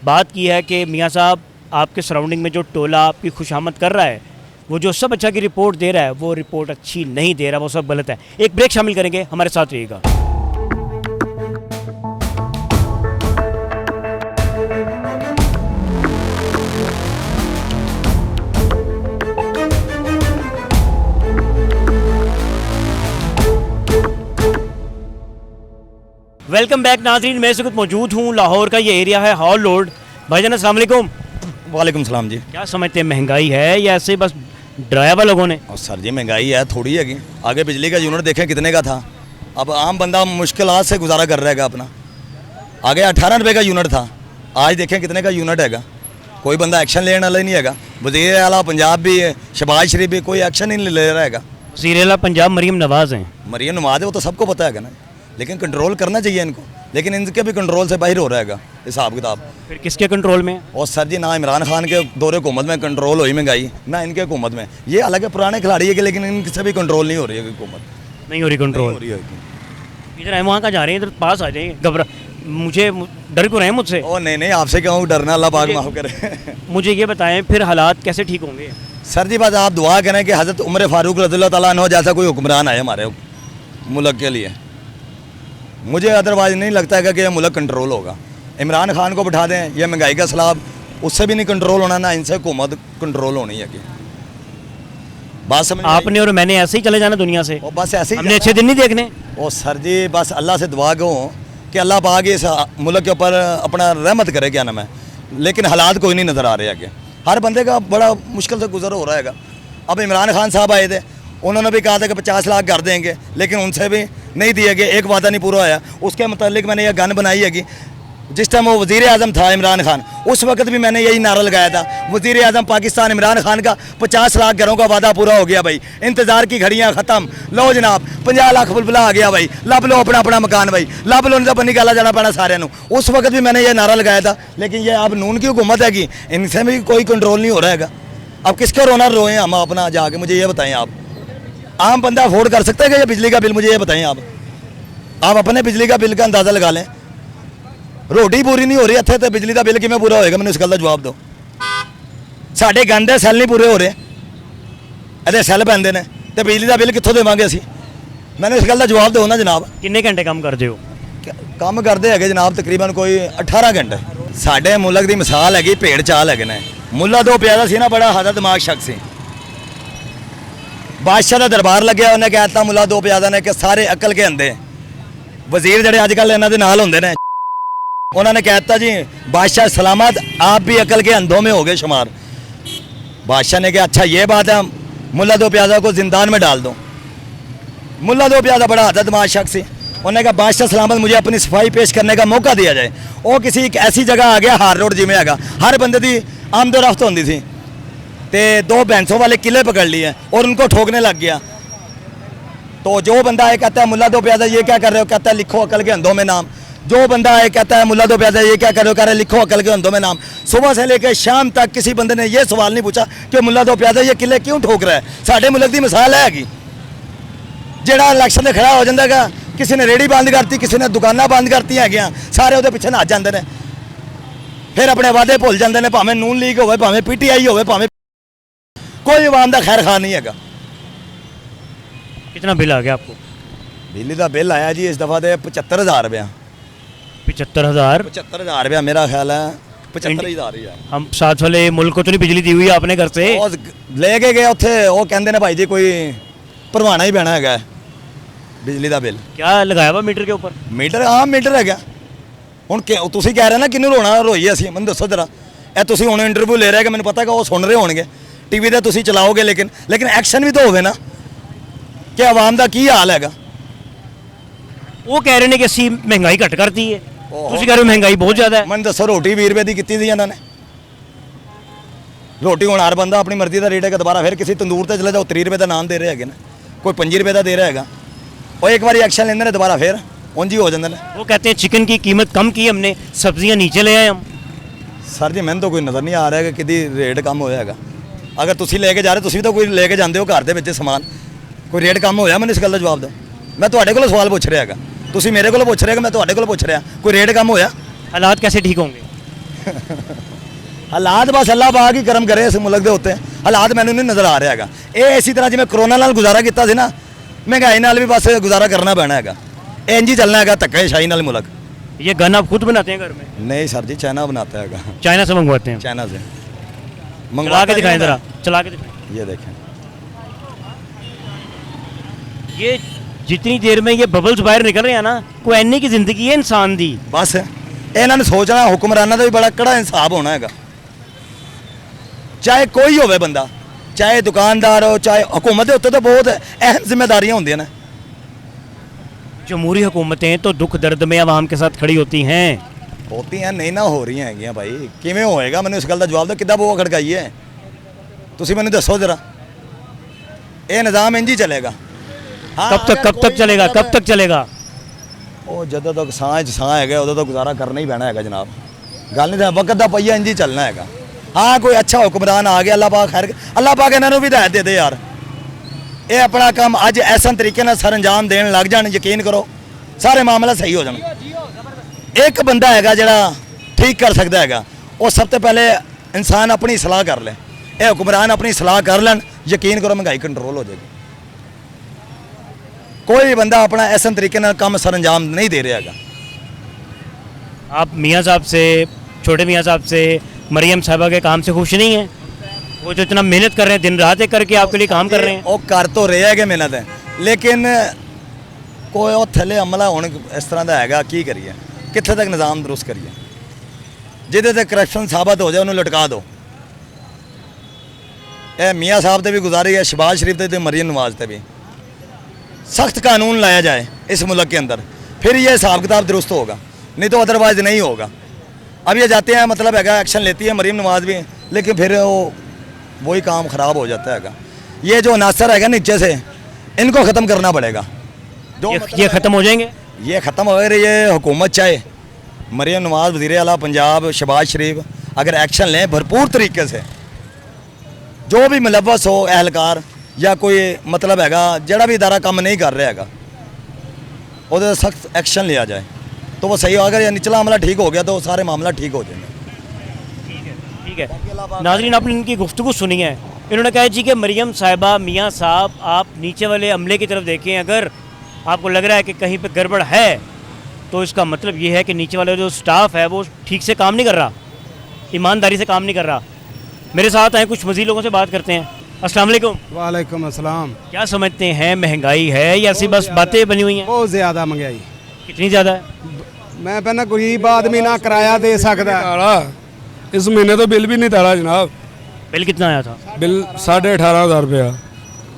बात की है कि मियाँ साहब आपके सराउंडिंग में जो टोला आपकी खुशामद कर रहा है, वो जो सब अच्छा की रिपोर्ट दे रहा है, वो रिपोर्ट अच्छी नहीं दे रहा, वो सब गलत है। एक ब्रेक शामिल करेंगे, हमारे साथ रहिएगा। वेलकम बैक नाजरीन, मैं इस वक्त मौजूद हूँ लाहौर का ये एरिया है हॉल रोड। भाईजान अस्सलाम वालेकुम। वालेकुम सलाम जी। क्या समझते हैं, महंगाई है या ऐसे बस डराया हुआ लोगों ने? और सर जी महंगाई है थोड़ी है कि आगे बिजली का यूनिट देखें कितने का था, अब आम बंदा मुश्किलात से गुजारा कर रहेगा अपना। आगे 18 रुपये का यूनिट था, आज देखें कितने का यूनिट हैगा। कोई बंदा एक्शन लेने वाला ही नहीं हैगा। वज़ीर आला पंजाब भी है, शहबाज शरीफ भी, कोई एक्शन ही नहीं ले रहा हैगा। वज़ीर आला पंजाब मरीम नवाज़ हैं। मरीम नवाज है, वो तो सबको पता है ना, लेकिन कंट्रोल करना चाहिए इनको, लेकिन इनके भी कंट्रोल से बाहर हो रहा है हिसाब किताब। फिर किसके कंट्रोल में? और सर जी ना इमरान खान के दौरे हुकूमत में कंट्रोल हुई महंगाई, ना इनके हुकूमत में। ये अलग है, पुराने खिलाड़ी है कि, लेकिन इनसे भी कंट्रोल नहीं हो रही है हुकूमत, नहीं हो रही कंट्रोल। इधर वहाँ का जा रहे हैं, इधर पास आ जाइए। घबरा, मुझे डर क्यों रहे हैं मुझसे? ओ नहीं आपसे क्यों डरना, अल्लाह पाक माफ़ करे। मुझे ये बताएं फिर हालात कैसे ठीक होंगे? सर जी बस आप दुआ करें कि हज़रत उमर फ़ारूक रज़ियल्लाहु ताला अन्हु जैसा कोई हुक्मरान आए हमारे मुल्क के लिए। मुझे अदरवाइज नहीं लगता है कि यह मुल्क कंट्रोल होगा। इमरान खान को बिठा दें, यह महंगाई का सलाब उससे भी नहीं कंट्रोल होना, ना इनसे हुकूमत कंट्रोल होनी है कि बात समझ आपने और मैंने ऐसे ही चले जाना दुनिया से, और बस ऐसे ही हमने अच्छे दिन नहीं देखने। और सर जी बस अल्लाह से दुआ करो कि अल्लाह पाक इस मुल्क के ऊपर अपना रहमत करे, क्या नाम है, लेकिन हालात कोई नहीं नज़र आ रहे हैं कि हर बंदे का बड़ा मुश्किल से गुजर हो रहा है। अब इमरान खान साहब आए थे, उन्होंने भी कहा था कि 50 लाख कर देंगे, लेकिन उनसे भी नहीं दिए गए, एक वादा नहीं पूरा होया। उसके मुतालिक मैंने यह गन बनाई है कि जिस टाइम वो वज़ीर आज़म था इमरान खान, उस वक्त भी मैंने यही नारा लगाया था, वज़ीर आज़म पाकिस्तान इमरान खान का 50 लाख घरों का वादा पूरा हो गया भाई, इंतज़ार की घड़ियाँ ख़त्म, लो जनाब 50 लाख बुलबुला आ गया भाई, लब लो अपना अपना मकान भाई, लब लो, नहीं तो निकाला जाना पैना सारे नू। उस वक्त भी मैंने ये नारा लगाया था, लेकिन ये अब नून की हुकूमत है कि इनसे भी कोई कंट्रोल नहीं हो रहा है। अब किसका रोना रोएं हम अपना जाके, मुझे ये बताएं आप, आम बंदा अफोर्ड कर सकता है कि ये बिजली का बिल? मुझे ये बताएं आप अपने बिजली का बिल का अंदाज़ा लगा लें। रोटी पूरी नहीं हो रही इतने, तो बिजली का बिल किमें पूरा होएगा? मैंने इस गल का जवाब दो। साढ़े गंदे सैल नहीं पूरे हो रहे, ये सैल पैंदे ने, तो बिजली का बिल कितों देवांगे असीं? मैंने इस गल का जवाब दो ना जनाब। किन्ने घंटे काम करते हो? काम करते है जनाब तकरीबन कोई 18 घंटे। साढ़े मुल्क की मिसाल हैगी भेड़ चाल है ने। मुला दो प्यादा सी ना, बड़ा हादा दिमाग शख्स सी, बादशाह का दरबार लग्या, उन्हें कह दिता मुला दो प्यादा ने कि सारे अकल के अंधे। वजीर जड़े अजकल इन्हों के नाल होंदे ने, उन्होंने कह दिता जी बादशाह सलामत, आप भी अकल के अंधों में हो गए शुमार। बादशाह ने कहा अच्छा ये बात है, मुला दो प्यादा को जिंदान में डाल दो। मुला दो प्यादा बड़ा हादा दिमाग शख्स सी, उन्होंने कहा बादशाह सलामत मुझे अपनी सफाई पेश करने का मौका दिया जाए। वो किसी एक ऐसी जगह आ गया, हार रोड जिमें हैगा, हर बंदे की आमदोरफ्त होती थी, तो 2 भैंसों वाले किले पकड़ लिए और उनको ठोकने लग गया। तो जो बंदा है कहता है मुला दो प्यादा ये क्या कर रहे हो, कहता है लिखो अकल के अंधों में नाम। जो बंदा है कहता है मुला दो प्यादा ये क्या कर रहे हो, कह रहे लिखो अकल के अंधों में नाम। सुबह से लेकर शाम तक किसी बंदे ने ये सवाल नहीं पूछा कि मुला दो प्यादा ये किले क्यों ठोक रहा है। साढ़े मुल्क की मिसाल है कि जेड़ा इलैक्शन में खड़ा हो जाता है ਕਿਸੇ ਨੇ ਰੇੜੀ ਬੰਦ ਕਰਤੀ, ਕਿਸੇ ਨੇ ਦੁਕਾਨਾਂ ਬੰਦ ਕਰਤੀਆਂ ਹੈਗੀਆਂ, ਸਾਰੇ ਉਹਦੇ ਪਿੱਛੇ ਨੱਚ ਜਾਂਦੇ ਨੇ, ਫਿਰ ਆਪਣੇ ਵਾਅਦੇ ਭੁੱਲ ਜਾਂਦੇ ਨੇ, ਭਾਵੇਂ ਨੂਨ ਲੀਗ ਹੋਵੇ, ਭਾਵੇਂ ਪੀਟੀਆਈ ਹੋਵੇ, ਭਾਵੇਂ ਕੋਈ ਆਵਾਮ ਦਾ ਖੈਰ ਖਾਨ ਨਹੀਂ ਹੈਗਾ। कितना बिल आ गया आपको? ਬਿਜਲੀ ਦਾ ਬਿੱਲ ਆਇਆ ਜੀ ਇਸ ਦਫਾ ਦੇ 75000 ਰੁਪਇਆ। 75,000। 75000 ਰੁਪਇਆ ਮੇਰਾ ਖਿਆਲ ਹੈ 75000 ਹੀ ਆ। हम साथ वाले मुल्क को तो नहीं बिजली दी हुई है आपने घर से? ਉਹ ਲੈ ਕੇ ਗਏ ਉੱਥੇ, ਉਹ ਕਹਿੰਦੇ ਨੇ ਭਾਈ ਜੀ ਕੋਈ ਭਰਵਾਣਾ ਹੀ ਪੈਣਾ ਹੈਗਾ ਬਿਜਲੀ ਦਾ ਬਿੱਲ। क्या लगाया हुआ मीटर के ऊपर? ਮੀਟਰ ਆਮ ਮੀਟਰ ਹੈਗਾ। ਹੁਣ ਤੁਸੀਂ ਕਹਿ ਰਹੇ ਨਾ ਕਿਹਨੂੰ ਰੋਣਾ ਰੋਈਏ ਅਸੀਂ, ਮੈਨੂੰ ਦੱਸੋ ਜਰਾ। ਇਹ ਤੁਸੀਂ ਹੁਣ ਇੰਟਰਵਿਊ ਲੈ ਰਹੇ ਕਿ ਮੈਨੂੰ ਪਤਾ ਕਿ ਉਹ ਸੁਣ ਰਹੇ ਹੋਣਗੇ ਟੀਵੀ ਤੇ, ਤੁਸੀਂ ਚਲਾਓਗੇ, ਲੇਕਿਨ ਐਕਸ਼ਨ ਵੀ ਤਾਂ ਹੋਵੇ ਨਾ ਕਿ ਆਵਾਮ ਦਾ ਕੀ ਹਾਲ ਹੈਗਾ। वो कह रहे हैं कि ਅਸੀਂ महंगाई घट करती है, ਤੁਸੀਂ कह रहे हो महंगाई बहुत ज़्यादा है। ਮੈਨੂੰ ਦੱਸੋ ਰੋਟੀ 20 ਰੁਪਏ ਦੀ ਕੀਤੀ ਸੀ ਇਹਨਾਂ ਨੇ। ਰੋਟੀ ਹੁਣ ਹਰ ਬੰਦਾ ਆਪਣੀ ਮਰਜ਼ੀ ਦਾ ਰੇਟ ਹੈਗਾ, ਦੁਬਾਰਾ ਫਿਰ ਕਿਸੇ ਤੰਦੂਰ ਤੇ ਚਲੇ ਜਾਓ 30 ਰੁਪਏ ਦਾ ਨਾਨ ਦੇ ਰਹੇ ਹੈਗੇ ਨੇ, ਕੋਈ 5 ਰੁਪਏ ਦਾ ਦੇ ਰਿਹਾ ਹੈਗਾ। ਉਹ ਇੱਕ ਵਾਰੀ ਐਕਸ਼ਨ ਲੈਂਦੇ ਨੇ, ਦੁਬਾਰਾ ਫਿਰ ਉਂਝ ਹੀ ਹੋ ਜਾਂਦੇ ਨੇ। वो कहते हैं चिकन की कीमत कम की हमने, सब्जियां नीचे ले आए हम। ਸਰ ਜੀ ਮੈਨੂੰ ਤਾਂ ਕੋਈ ਨਜ਼ਰ ਨਹੀਂ ਆ ਰਿਹਾ ਕਿ ਕਿਹਦੀ ਰੇਟ ਕੰਮ ਹੋਇਆ ਹੈਗਾ। ਅਗਰ ਤੁਸੀਂ ਲੈ ਕੇ ਜਾ ਰਹੇ, ਤੁਸੀਂ ਵੀ ਤਾਂ ਕੋਈ ਲੈ ਕੇ ਜਾਂਦੇ ਹੋ ਘਰ ਦੇ ਵਿੱਚ ਸਮਾਨ, ਕੋਈ ਰੇਟ ਕੰਮ ਹੋਇਆ? ਮੈਨੂੰ ਇਸ ਗੱਲ ਦਾ ਜਵਾਬ ਦਿਓ। ਮੈਂ ਤੁਹਾਡੇ ਕੋਲੋਂ ਸਵਾਲ ਪੁੱਛ ਰਿਹਾ ਹੈਗਾ, ਤੁਸੀਂ ਮੇਰੇ ਕੋਲੋਂ ਪੁੱਛ ਰਹੇ ਹੋ, ਮੈਂ ਤੁਹਾਡੇ ਕੋਲੋਂ ਪੁੱਛ ਰਿਹਾ, ਕੋਈ ਰੇਟ ਕੰਮ ਹੋਇਆ? हालात कैसे ठीक होंगे? ਹਾਲਾਤ ਬਸ ਅੱਲਾਹ ਪਾਕ ਹੀ ਕਰਮ ਕਰੇ ਇਸ ਮੁਲਕ ਦੇ ਉੱਤੇ। ਹਾਲਾਤ ਮੈਨੂੰ ਨਹੀਂ ਨਜ਼ਰ ਆ ਰਿਹਾ ਹੈਗਾ। ਇਹ ਇਸੇ ਤਰ੍ਹਾਂ ਜਿਵੇਂ ਕਰੋਨਾ ਨਾਲ ਗੁਜ਼ਾਰਾ ਕੀਤਾ ਸੀ ਨਾ, ਮਹਿੰਗਾਈ ਨਾਲ ਵੀ ਬਸ ਗੁਜ਼ਾਰਾ ਕਰਨਾ ਪੈਣਾ ਹੈਗਾ। ਇਹ ਇੰਝ ਹੀ ਚੱਲਣਾ ਹੈਗਾ ਧੱਕੇਸ਼ਾਹੀ ਨਾਲ ਮੁਲਕ। ये गन आप खुद बनाते हैं घर में? नहीं सर जी, चाइना बनाता हैगा, चाइना से मंगवाते हैं? चाइना से चला के दिखाएं जरा, चला के दिखाएं। ये देखें, ये जितनी देर में ये बबल्स बाहर निकल रहे हैं ना, कोई एनी की जिंदगी है इंसान दी। बस ਇਹਨਾਂ ਨੂੰ ਸੋਚਣਾ ਹੁਕਮਰਾਨਾਂ ਦਾ ਵੀ ਬੜਾ ਕੜਾ ਇਨਸਾਫ ਹੋਣਾ ਹੈਗਾ। ਚਾਹੇ ਕੋਈ ਹੋਵੇ ਬੰਦਾ, ਚਾਹੇ ਦੁਕਾਨਦਾਰ ਹੋ, ਚਾਹੇ हुकूमत ਦੇ ਉੱਤੇ ਤਾਂ ਬਹੁਤ अहम ਜ਼ਿੰਮੇਵਾਰੀਆਂ ਹੁੰਦੀਆਂ ਨੇ। जमहूरी हुकूमतें तो दुख दर्द में आवाम के साथ खड़ी होती हैं। ਹੋਤੀਆਂ ਨਹੀਂ ਨਾ ਹੋ ਰਹੀਆਂ ਹੈਗੀਆਂ ਭਾਈ। ਕਿਵੇਂ ਹੋਏਗਾ? ਮੈਨੂੰ ਇਸ ਗੱਲ ਦਾ ਜਵਾਬ ਦਿਓ। ਕਿੱਦਾਂ ਬੋਆ ਖੜਕਾਈ ਹੈ? ਤੁਸੀਂ ਮੈਨੂੰ ਦੱਸੋ ਜਰਾ। ਇਹ ਨਿਜ਼ਾਮ ਇੰਝ ਹੀ ਚੱਲੇਗਾ। कब तक चलेगा? कब तक चलेगा? ਉਹ ਜਦੋਂ ਤੱਕ ਸਾਹ 'ਚ ਸਾਹ ਹੈਗਾ ਉਦੋਂ ਤੱਕ ਗੁਜ਼ਾਰਾ ਕਰਨਾ ਹੀ ਪੈਣਾ ਹੈਗਾ ਜਨਾਬ। ਗੱਲ ਨਹੀਂ ਤਾਂ ਵਕਤ ਦਾ ਪਈਆ ਇੰਝ ਹੀ ਚੱਲਣਾ ਹੈਗਾ। ਹਾਂ ਕੋਈ ਅੱਛਾ ਹੁਕਮਰਾਨ ਆ ਗਿਆ, ਅੱਲਾਹ ਪਾਕ ਖੈਰ, ਅੱਲਾਹ ਪਾਕ ਇਹਨਾਂ ਨੂੰ ਵੀ ਹਦਾਇਤ ਦੇ ਦੇ ਯਾਰ। ਇਹ ਆਪਣਾ ਕੰਮ ਅੱਜ ਐਸਾ ਤਰੀਕੇ ਨਾਲ ਸਰ ਅੰਜਾਮ ਦੇਣ ਲੱਗ ਜਾਣ, ਯਕੀਨ ਕਰੋ ਸਾਰੇ ਮਾਮਲਾ ਸਹੀ ਹੋ ਜਾਣ। ਇੱਕ ਬੰਦਾ ਹੈਗਾ ਜਿਹੜਾ ਠੀਕ ਕਰ ਸਕਦਾ ਹੈਗਾ, ਉਹ ਸਭ ਤੋਂ ਪਹਿਲੇ ਇਨਸਾਨ ਆਪਣੀ ਸਲਾਹ ਕਰ ਲੈ। ਇਹ ਹੁਕਮਰਾਨ ਆਪਣੀ ਸਲਾਹ ਕਰ ਲੈਣ, ਯਕੀਨ ਕਰੋ ਮਹਿੰਗਾਈ ਕੰਟਰੋਲ ਹੋ ਜਾਏਗੀ। कोई भी बंदा अपना ऐसा तरीके ना काम सर अंजाम नहीं दे रहा है। आप मियाँ साहब से, छोटे मियाँ साहब से, मरियम साहबा के काम से खुश नहीं हैं? वो जो इतना मेहनत कर रहे हैं, दिन रात एक करके आपके लिए काम कर रहे हैं। वो कर तो रहे है कि मेहनत है, लेकिन कोई वो थले अमला होने इस तरह का हैगा, की करिए कितने तक निज़ाम दुरुस्त करिए। जिदे तक करप्शन साबित हो जाए उन्हें लटका दो। ये मियाँ साहब से भी गुजारी है, शहबाज शरीफ से, मरियम नवाज से भी सख्त कानून लाया जाए इस मुल्क के अंदर, फिर ये हिसाब किताब दुरुस्त होगा, नहीं तो अदरवाइज नहीं होगा। अब ये जाते हैं, मतलब है एक्शन लेती है मरीम नवाज भी, लेकिन फिर वो वही काम ख़राब हो जाता है। ये जो अनासर है नीचे से, इनको ख़त्म करना पड़ेगा। ये ख़त्म हो जाएंगे? ये ख़त्म हो गए। ये हुकूमत चाहे मरीम नवाज, वज़ीर आला पंजाब शहबाज शरीफ अगर एक्शन लें भरपूर तरीके से, जो भी मुलव्वस हो एहलकार या कोई मतलब हैगा जड़ा भी इदारा काम नहीं कर रहा हैगा, वो सख्त एक्शन लिया जाए तो वो सही हो। अगर ये निचला मामला ठीक हो गया तो सारे मामला ठीक हो जाएंगे। ठीक है नाज़रीन, आपने इनकी गुफ्तगू सुनी है। इन्होंने कहा जी कि मरियम साहिबा, मियाँ साहब, आप नीचे वाले अमले की तरफ देखें, अगर आपको लग रहा है कि कहीं पे गड़बड़ है तो इसका मतलब ये है कि नीचे वाला जो स्टाफ है वो ठीक से काम नहीं कर रहा, ईमानदारी से काम नहीं कर रहा। मेरे साथ आए कुछ मज़ीद लोगों से बात करते हैं। अस्सलाम वालेकुम। वालेकुम अस्सलाम। क्या समझते हैं, महंगाई है या ऐसी बस बातें बनी हुई हैं? बहुत ज़्यादा महंगाई। कितनी ज़्यादा है? मैं कहना गरीब आदमी ना किराया दे सकता। इस महीने तो बिल भी नहीं ताड़ा जनाब। बिल कितना आया था? बिल 18,500 रुपया।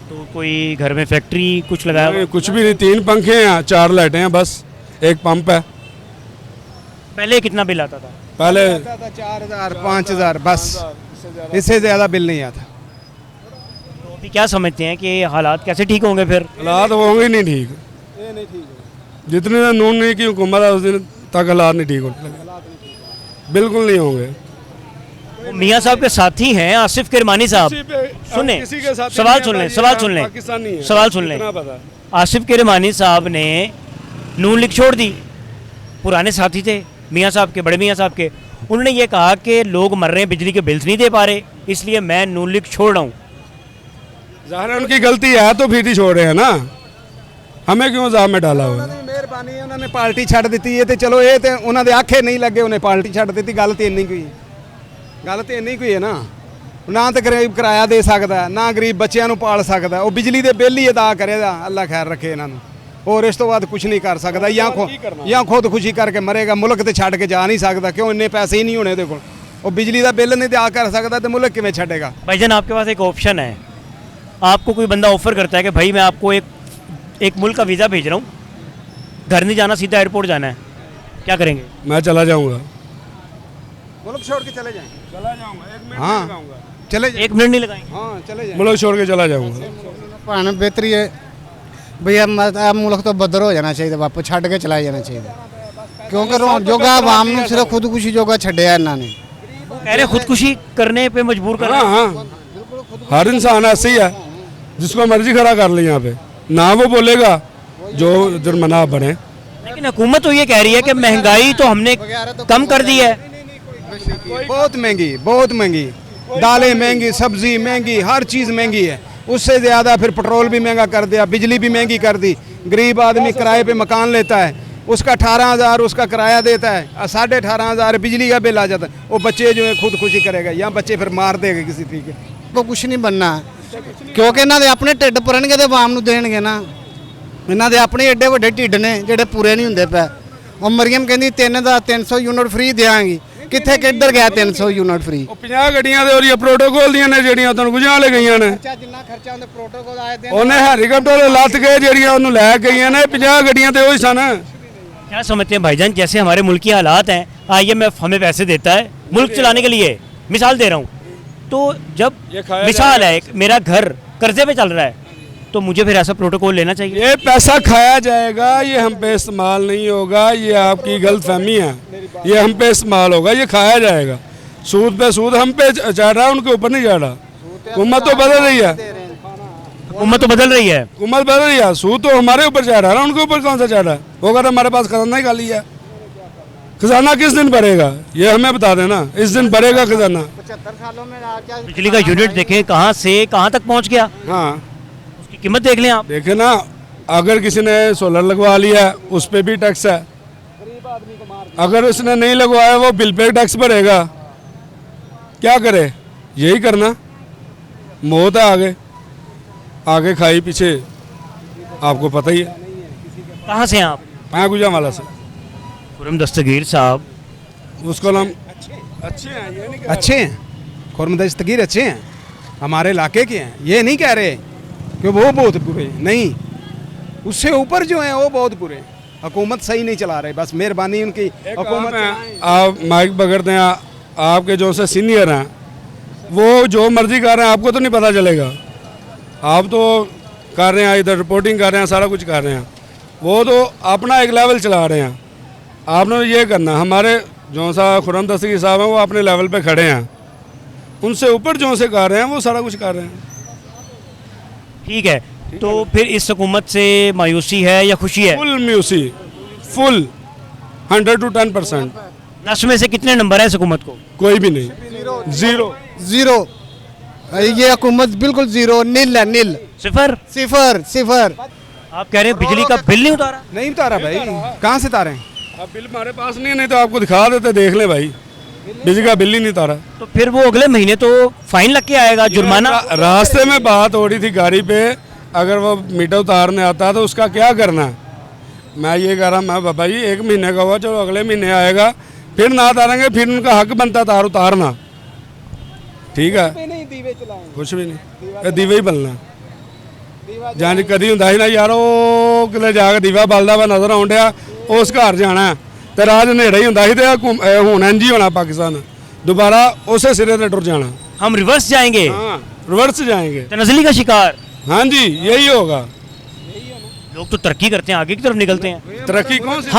तो कोई घर में फैक्ट्री कुछ लगाया हुआ? कुछ भी नहीं, 3 पंखे हैं, 4 लाइटें हैं, बस 1 पंप है। पहले कितना बिल आता था? पहले 4,000 5,000 बस, इससे ज़्यादा बिल नहीं आता। अभी क्या समझते हैं कि हालात कैसे ठीक होंगे? फिर हालात होंगे नहीं ठीक। जितने दिन नून नहीं की हुकूमत है उस दिन तक हालात नहीं ठीक होंगे, बिल्कुल नहीं होंगे। वो मियाँ साहब के साथी हैं आसिफ किरमानी साहब, सुने सवाल सुन लें, सवाल सुन लें, सवाल सुन लें। आसिफ किरमानी साहब ने नून लीग छोड़ दी। पुराने साथी थे मियाँ साहब के, बड़े मियाँ साहब के, उन्होंने ये कहा कि लोग मर रहे हैं, बिजली के बिल्स नहीं दे पा रहे, इसलिए मैं नून लीग छोड़ रहा हूँ। ज़ाहिर है उनकी गलती है तो फिर ही छोड़ रहे हैं ना, हमें क्यों जाम में डाला हुआ। ਮਿਹਰਬਾਨੀ ਹੈ ਉਹਨਾਂ ਨੇ ਪਾਰਟੀ ਛੱਡ ਦਿੱਤੀ ਹੈ ਤੇ ਚਲੋ ਇਹ ਤੇ ਉਹਨਾਂ ਦੇ ਆਖੇ ਨਹੀਂ ਲੱਗੇ, ਉਹਨੇ ਪਾਰਟੀ ਛੱਡ ਦਿੱਤੀ। ਗੱਲ ਤੇ ਇੰਨੀ ਕੋਈ, ਗੱਲ ਤੇ ਇੰਨੀ ਕੋਈ ਹੈ ਨਾ। ਨਾ ਤਾਂ ਗਰੀਬ ਕਿਰਾਇਆ ਦੇ ਸਕਦਾ, ਨਾ ਗਰੀਬ ਬੱਚਿਆਂ ਨੂੰ ਪਾਲ ਸਕਦਾ, ਉਹ ਬਿਜਲੀ ਦੇ ਬਿੱਲ ਹੀ ਅਦਾ ਕਰੇਗਾ। ਅੱਲਾ ਖੈਰ ਰੱਖੇ ਇਹਨਾਂ ਨੂੰ, ਹੋਰ ਇਸ ਤੋਂ ਬਾਅਦ ਕੁਝ ਨਹੀਂ ਕਰ ਸਕਦਾ। ਜਾਂ ਖੁਦਕੁਸ਼ੀ ਕਰਕੇ ਮਰੇਗਾ, ਮੁਲਕ ਤੇ ਛੱਡ ਕੇ ਜਾ ਨਹੀਂ ਸਕਦਾ। ਕਿਉਂ? ਇੰਨੇ ਪੈਸੇ ਹੀ ਨਹੀਂ ਹੋਣੇ ਉਹਦੇ ਕੋਲ। ਉਹ ਬਿਜਲੀ ਦਾ ਬਿੱਲ नहीं अदा कर सकता तो मुल्क किमें छड़ेगा। भाईजान आपके पास एक ऑप्शन है, आपको कोई बंदा ऑफर करता है कि भाई मैं आपको एक मुल्क का वीज़ा भेज रहा हूँ, घर नहीं जाना, सीधा एयरपोर्ट जाना है, क्या करेंगे? मैं चला जाऊँगा, मुल्क छोड़ के चले जाएं। चला जाऊँगा, 1 मिनट हाँ लगाऊंगा, चले जाएं। 1 मिनट नहीं लगाएंगे? हाँ चले जाएं। मुल्क छोड़ के चला जाऊँगा। भाना बेहतरी है भैया, मुल्क तो बदर हो जाना चाहिए, वापस छड़ के चला जाना चाहिए। क्योंकि जोगा आवाम ने सिर्फ खुदकुशी जोगा छड़िया इन्होंने। कह रहे खुदकुशी करने पे मजबूर कर रहे हैं। हाँ, हर इंसान ऐसे ही है, जिसको मर्जी खड़ा कर ले यहाँ पे, ना वो बोलेगा जो जुर्माना बने। लेकिन हुकूमत तो ये कह रही है कि महंगाई तो हमने कम कर दी है। बहुत महंगी, बहुत महंगी, दालें महंगी, सब्जी महंगी, हर चीज़ महंगी है। उससे ज़्यादा फिर पेट्रोल भी महंगा कर दिया, बिजली भी महंगी कर दी। गरीब आदमी किराए पे मकान लेता है, उसका 18,000 उसका किराया देता है, 18,500 बिजली का बिल आ जाता है। वो बच्चे जो है खुदकुशी करेगा या बच्चे फिर मार देगा किसी तरीके। वो कुछ नहीं बनना, क्योंकि इन्हों के अपने ढिड भरनगे तो आवाम नूं देणगे ना। इन्हों के अपने एडे वड्डे ढिड ने जिहड़े पूरे नहीं होंदे पे। और मरियम कहंदी 300 यूनिट फ्री देंगी, कित्थे किधर गया 300 यूनिट फ्री? 50 ਗੱਡੀਆਂ ਦੇ ਔਰ ਇਹ ਪ੍ਰੋਟੋਕੋਲ ਦੀਆਂ ਨੇ ਜਿਹੜੀਆਂ ਤੁਹਾਨੂੰ ਗੁਜਾਂ ਲੈ ਗਈਆਂ ਨੇ। जिन्ना खर्चा उनके प्रोटोकॉल आए दिन ਉਹਨੇ ਹੈਲੀਕਾਪਟਰ ਲੱਤ ਕੇ ਜਿਹੜੀਆਂ ਉਹਨੂੰ ਲੈ ਗਈਆਂ ਨੇ, 50 ਗੱਡੀਆਂ ਤੇ ਉਹੀ ਸਨ। क्या समझते हैं भाईजान, जैसे हमारे मुल्क की हालात हैं, IMF हमें पैसे देता है मुल्क चलाने के लिए, मिसाल दे रहा हूँ, तो जब मिसाल है मेरा घर कर्जे पे चल रहा है तो मुझे फिर ऐसा प्रोटोकॉल लेना चाहिए? ये पैसा खाया जाएगा, ये हम पे इस्तेमाल नहीं होगा, ये आपकी गलत फहमी है। ये हम पे इस्तेमाल होगा, ये खाया जाएगा। सूद पे सूद हम पे चढ़ रहा है, उनके ऊपर नहीं चढ़ रहा। हुकूमत तो बदल रही है, हुकूमत तो बदल रही है, हुकूमत बदल रही है, सूद तो हमारे ऊपर चढ़ रहा है ना, उनके ऊपर कौन सा चढ़ रहा है? वो अगर हमारे पास खजाना ही खाली है, खजाना किस दिन भरेगा ये हमें बता देना। इस दिन भरेगा खजाना। 75 सालों में बिजली का यूनिट देखें कहाँ से कहाँ तक पहुँच गया, हाँ उसकी कीमत देख लें आप। देखे ना, अगर किसी ने सोलर लगवा लिया उस पर भी टैक्स है, अगर उसने नहीं लगवाया वो बिल पे टैक्स भरेगा। क्या करे? यही करना, मौत है आगे, आगे खाई पीछे आपको पता ही है। कहाँ से हैं आप? मैं गुजरांवाला से। खुर्रम दस्तगीर साहब, उसको हम अच्छे हैं, ये नहीं अच्छे हैं, खुर्रम दस्तगीर अच्छे हैं, हमारे इलाके के हैं। ये नहीं कह रहे कि वो बहुत बुरे, नहीं, उससे ऊपर जो हैं वो बहुत बुरे। हुकूमत सही नहीं चला रहे, बस मेहरबानी उनकी हुकूमत। आप माइक पकड़ते हैं, आपके जो से सीनियर हैं वो जो मर्जी कर रहे हैं, आपको तो नहीं पता चलेगा। आप तो कर रहे हैं, इधर रिपोर्टिंग कर रहे हैं, सारा कुछ कर रहे हैं, वो तो अपना एक लेवल चला रहे हैं। आपने ये करना, हमारे जो सा खुर्रम दस्तगीर साहब हैं वो अपने लेवल पे खड़े हैं, उनसे ऊपर जो से कर रहे हैं वो सारा कुछ कर रहे हैं। ठीक है, तो फिर इस हुकूमत से मायूसी है या खुशी है? Full Meucci, full 100 to 10%। 10 में से कितने नंबर है इस हुकूमत को? कोई भी नहीं, जीरो। जीरो। ये हुकूमत बिल्कुल जीरो, नील है, नील, सिफर। सिफर सिफर। आप कह रहे हैं बिजली का बिल नहीं उतारा? नहीं उतारा भाई, कहाँ से उतारे? अब बिल हमारे पास नहीं तो आपको दिखा देते, देख ले भाई, बिजली का बिल ही नहीं उतारा। तो फिर वो अगले महीने तो फाइन लग के आएगा, जुर्माना। रास्ते में बात हो रही थी गाड़ी पे, अगर वो मीटर उतारने आता तो उसका क्या करना। मैं ये कह रहा, मैं बाबा जी 1 महीने का हुआ, चलो अगले महीने आएगा, फिर ना उतारेंगे, फिर उनका हक बनता तार उतारना, ठीक है? कुछ भी नहीं, दीवे ही बलना। जान कदी हुंदा ही ना यार, ਉਹ ਕਿਤੇ ਜਾ ਕੇ ਦੀਵਾ ਬਲਦਾ ਵਾ ਨਜ਼ਰ ਆਉਣ ਡਿਆ, ਉਸ ਘਰ ਜਾਣਾ ਤੇ ਰਾਜ ਹਨੇਰਾ ਹੀ ਹੁੰਦਾ ਸੀ ਤੇ ਹੁਣ ਇੰਝ ਹੀ ਹੋਣਾ ਪਾਕਿस्तान, दोबारा उसे सिरे से टुर जाना। हम रिवर्स जाएंगे? हाँ, रिवर्स जाएंगे, तनज़ली का शिकार। हाँ जी, यही होगा। लोग तो तरक्की करते हैं, आगे की तरफ निकलते हैं। तरक्की कौन सी?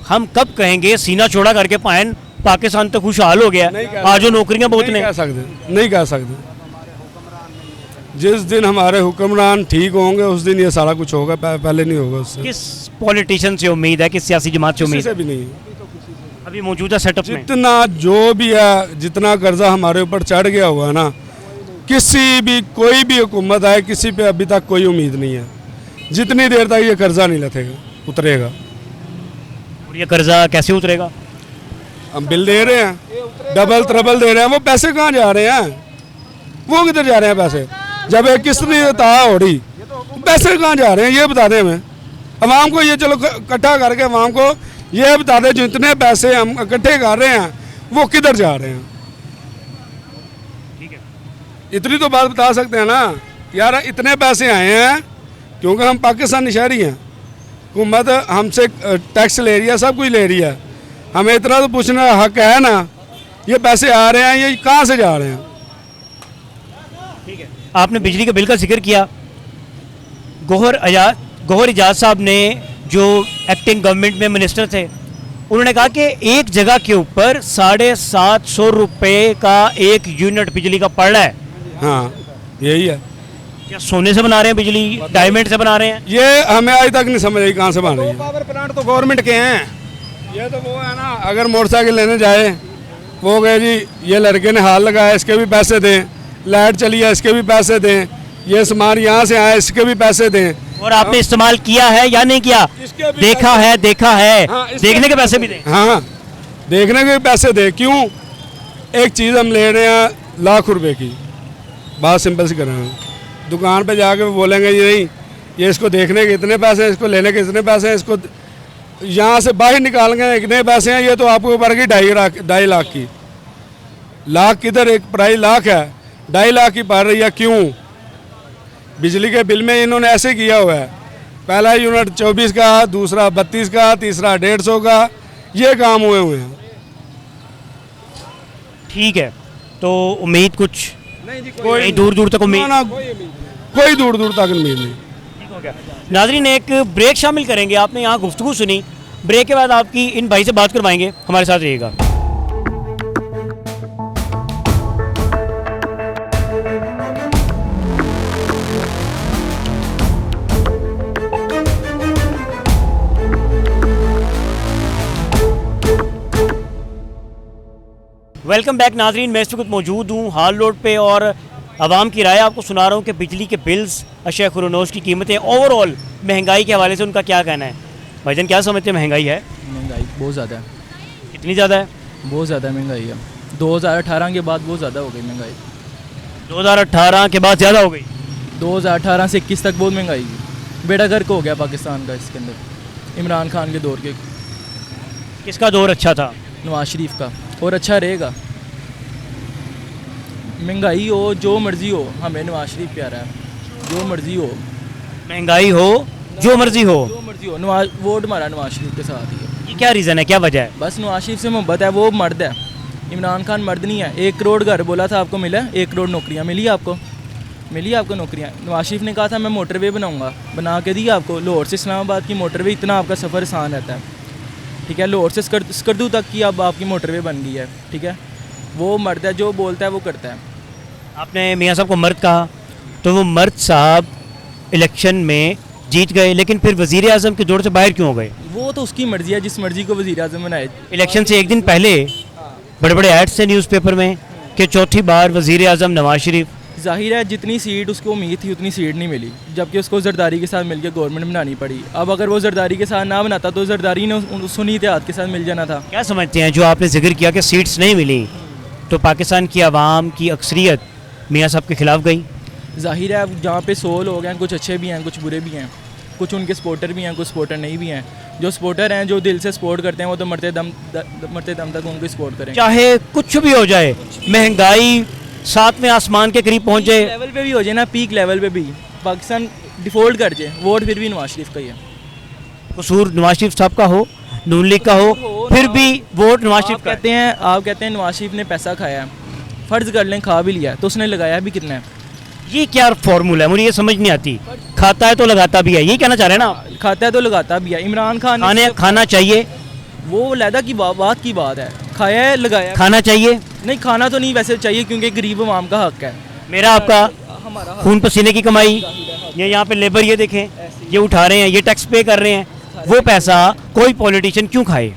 हम कब कहेंगे सीना चौड़ा करके पायन पाकिस्तान तो खुशहाल हो गया, आज नौकरियां बहुत नहीं ने? कह सकते, नहीं कह सकते। जिस दिन हमारे हुक्मरान ठीक होंगे उस दिन ये सारा कुछ होगा, पहले नहीं होगा उससे। किस पॉलिटिशियन से उम्मीद है, किस सियासी जमात से किसी उम्मीद से है भी नहीं। अभी मौजूदा सेटअप में? जितना जो भी है, जितना कर्जा हमारे ऊपर चढ़ गया हुआ है ना, किसी भी कोई भी हुकूमत आए किसी पे अभी तक कोई उम्मीद नहीं है, जितनी देर तक ये कर्जा नहीं लथेगा उतरेगा। और ये कर्जा कैसे उतरेगा? हम बिल दे रहे हैं, डबल ट्रबल दे रहे हैं, वो पैसे कहाँ जा रहे हैं, वो किधर जा रहे हैं पैसे? जब एक किस्त नहीं देता ओढ़ी, पैसे कहाँ जा रहे हैं ये बता दें हमें, अवाम को ये चलो इकट्ठा करके अवाम को ये बता दें जितने पैसे हम इकट्ठे कर रहे हैं वो किधर जा रहे हैं। ठीक है, इतनी तो बात बता सकते हैं ना यार, इतने पैसे आए हैं क्योंकि हम पाकिस्तानी शहरी हैं, हुकूमत हमसे टैक्स ले रही है, सब कुछ ले रही है, हमें इतना तो पूछना हक है ना, ये पैसे आ रहे हैं ये कहाँ से जा रहे हैं। ठीक है, आपने बिजली के बिल का जिक्र किया। गौहर इजाज साहब ने, जो एक्टिंग गवर्नमेंट में मिनिस्टर थे, उन्होंने कहा कि एक जगह के ऊपर 750 रुपये का एक यूनिट बिजली का पड़ रहा है। हाँ यही है। क्या सोने से बना रहे हैं बिजली, डायमंड से बना रहे हैं? ये हमें आज तक नहीं समझ आई कहाँ से बन रही है। पावर प्लांट तो गवर्नमेंट के हैं। ये तो वो है ना, अगर मोटरसाइकिल लेने जाए वो गए जी ये लड़के ने हाल लगाया इसके भी पैसे दें, लाइट चली है इसके भी पैसे दें, ये सामान यहाँ से आया इसके भी पैसे दें। और आपने इस्तेमाल किया है या नहीं किया? देखा है हाँ, देखने के पैसे भी दें। हाँ देखने के पैसे दे। क्यों? एक चीज़ हम ले रहे हैं लाख रुपए की, बात सिंपल सी कर रहे हैं, दुकान पे जाके बोलेंगे ये नहीं, ये इसको देखने के इतने पैसे हैं, इसको लेने के इतने पैसे हैं, इसको यहाँ से बाहर निकालेंगे इतने पैसे हैं, ये तो आपको ऊपर की 2.5 लाख की, लाख किधर, एक प्राइस लाख है, 2.5 लाख की पड़ रही है। क्यों? बिजली के बिल में इन्होंने ऐसे किया हुआ है, पहला यूनिट 24 का, दूसरा 32 का, तीसरा 150 का, ये काम हुए हैं। ठीक है, तो उम्मीद कुछ कोई दूर दूर तक उम्मीद, कोई दूर दूर तक उम्मीद नहीं। नाजरीन एक ब्रेक शामिल करेंगे। आपने यहाँ गुफ्तगू सुनी, ब्रेक के बाद आपकी इन भाई से बात करवाएंगे, हमारे साथ रहिएगा। वेलकम बैक नाजरीन, मैं इस वक्त मौजूद हूँ हाल रोड पे और आवाम की राय आपको सुना रहा हूँ कि बिजली के बिल्स, अशिया खुरोनोश की कीमतें, ओवरऑल महंगाई के हवाले से उनका क्या कहना है। भाईजान क्या समझते हैं, महंगाई है? महंगाई बहुत ज़्यादा है। कितनी ज़्यादा है? बहुत ज़्यादा महंगाई है। 2018 के बाद बहुत ज़्यादा हो गई महंगाई। 2018 के बाद ज़्यादा हो गई? 2018 से 21 तक बहुत महंगाई हुई। बेड़ा गर्क हो गया पाकिस्तान का इसके अंदर, इमरान खान के दौर के। किसका दौर अच्छा था? नवाज शरीफ का, और अच्छा रहेगा। महंगाई हो, जो मर्ज़ी हो, हमें नवाज शरीफ प्यारा है। जो मर्ज़ी हो, महंगाई हो, जो मर्जी हो, जो मर्ज़ी हो, नवाज वोट हमारा नवाज शरीफ के साथ ही है। ये क्या रीज़न है, क्या वजह है? बस नवाज शरीफ से मोहब्बत है, वो मर्द है। इमरान खान मर्द नहीं है। 1 करोड़ घर बोला था आपको, मिला? 1 करोड़ नौकरियाँ मिली आपको? मिली आपको नौकरियाँ? नवाज शरीफ ने कहा था मैं मोटरवे बनाऊँगा, बना के दी आपको। लाहौर से इस्लामाबाद की मोटरवे, इतना आपका सफ़र आसान रहता है। ठीक है, लाहौर से स्कर्दू तक की अब आपकी मोटरवे बन गई है। ठीक है, वो मर्द है, जो बोलता है वो करता है। आपने मियाँ साहब को मर्द कहा, तो वो मर्द साहब इलेक्शन में जीत गए, लेकिन फिर वज़ीर आज़म के दौर से बाहर क्यों हो गए? वो तो उसकी मर्जी है, जिस मर्जी को वज़ीर आज़म बनाए। इलेक्शन से एक दिन पहले बड़े बड़े एड्स थे न्यूज़पेपर में कि चौथी बार वज़ीर आज़म नवाज शरीफ। जाहिर है जितनी सीट उसको उम्मीद थी उतनी सीट नहीं मिली, जबकि उसको जरदारी के साथ मिलकर गवर्नमेंट बनानी पड़ी। अब अगर वो जरदारी के साथ ना बनाता तो जरदारी ने सुनी इत्तेहाद के साथ मिल जाना था। क्या समझते हैं, जो आपने जिक्र किया कि सीट्स नहीं मिली, तो पाकिस्तान की आवाम की अक्सरियत मियाँ साहब के खिलाफ गई? जाहिर है जहाँ पे 100 लोग हैं, कुछ अच्छे भी हैं, कुछ बुरे भी हैं, कुछ उनके सपोर्टर भी हैं, कुछ सपोर्टर नहीं भी हैं। जो सपोर्टर हैं, जो दिल से सपोर्ट करते हैं, वो तो मरते दम तक उनको सपोर्ट करें। चाहे कुछ भी हो जाए, महंगाई 7वें आसमान के करीब पहुँच जाए, लेवल पे भी हो जाए ना, पीक लेवल पे भी पाकिस्तान डिफ़ॉल्ट कर जाए, वोट फिर भी नवाज शरीफ का ही है। कसूर नवाज शरीफ साहब का हो, नून लीग का हो, फिर भी वोट नवाज शरीफ कहते हैं। आप कहते हैं नवाज शरीफ ने पैसा खाया है, फ़र्ज़ कर लें खा भी लिया, तो उसने लगाया भी कितना है? ये क्या फार्मूला है, मुझे ये समझ नहीं आती। खाता है तो लगाता भी है, ये कहना चाह रहे हैं ना? खाता है तो लगाता भी है। इमरान खान खाना चाहिए, वो लहदा की बात है। खाया है, लगाया। खाना चाहिए नहीं, खाना तो नहीं वैसे चाहिए, क्योंकि गरीब अवाम का हक है। मेरा आपका हमारा खून पसीने की कमाई, ये यहाँ पे लेबर ये देखें, ये उठा रहे हैं, ये टैक्स पे कर रहे हैं, वो पैसा कोई पॉलिटिशियन क्यों खाए?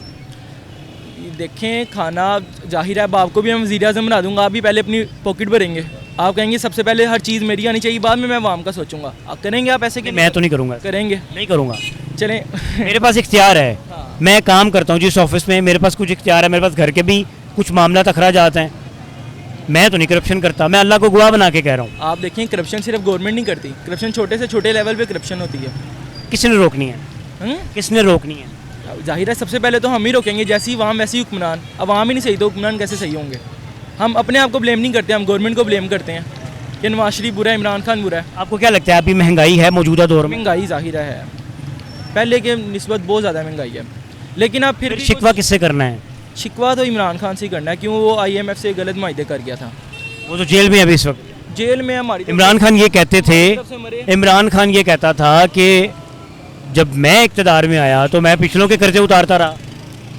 देखें खाना जाहिर है, अब आपको भी मैं वज़ीर आज़म बना दूंगा, आप भी पहले अपनी पॉकेट भरेंगे, आप कहेंगे सबसे पहले हर चीज़ मेरी आनी चाहिए, बाद में मैं आवाम का सोचूंगा। आप करेंगे आप ऐसे कि मैं तो नहीं करूँगा, करेंगे? नहीं करूँगा। चलें मेरे पास इख्तियार है, मैं काम करता हूँ जिस ऑफिस में, मेरे पास कुछ इख्तियार है, मेरे पास घर के भी कुछ मामला अखराज आते हैं, मैं तो नहीं करप्शन करता, मैं अल्लाह को गवाह बना के कह रहा हूँ। आप देखें करप्शन सिर्फ गवर्नमेंट नहीं करती, करप्शन छोटे से छोटे लेवल पे करप्शन होती है। किसने रोकनी है? किसने रोकनी है? जाहिर है सबसे पहले तो हम ही रोकेंगे, जैसी अवाम वैसी हुक्मरान। अवाम ही नहीं सही तो हुक्मरान कैसे सही होंगे? हम अपने आप को ब्लेम नहीं करते, हम गवर्नमेंट को ब्लेम करते हैं कि नवाज शरीफ बुरा है, इमरान खान बुरा है। आपको क्या लगता है अभी महंगाई है मौजूदा दौर में? महंगाई जाहिर है पहले के निस्बत बहुत ज़्यादा महंगाई है, लेकिन अब फिर भी शिकवा किससे करना है? शिकवा तो इमरान खान से ही करना है, क्यों वो IMF से गलत माहिदे कर गया था। वो तो जेल में है अभी इस वक्त। जेल में हमारी इमरान खान ये कहते थे, इमरान खान ये कहता था कि जब मैं इक़्तिदार में आया तो मैं पिछलों के कर्जे उतारता रहा।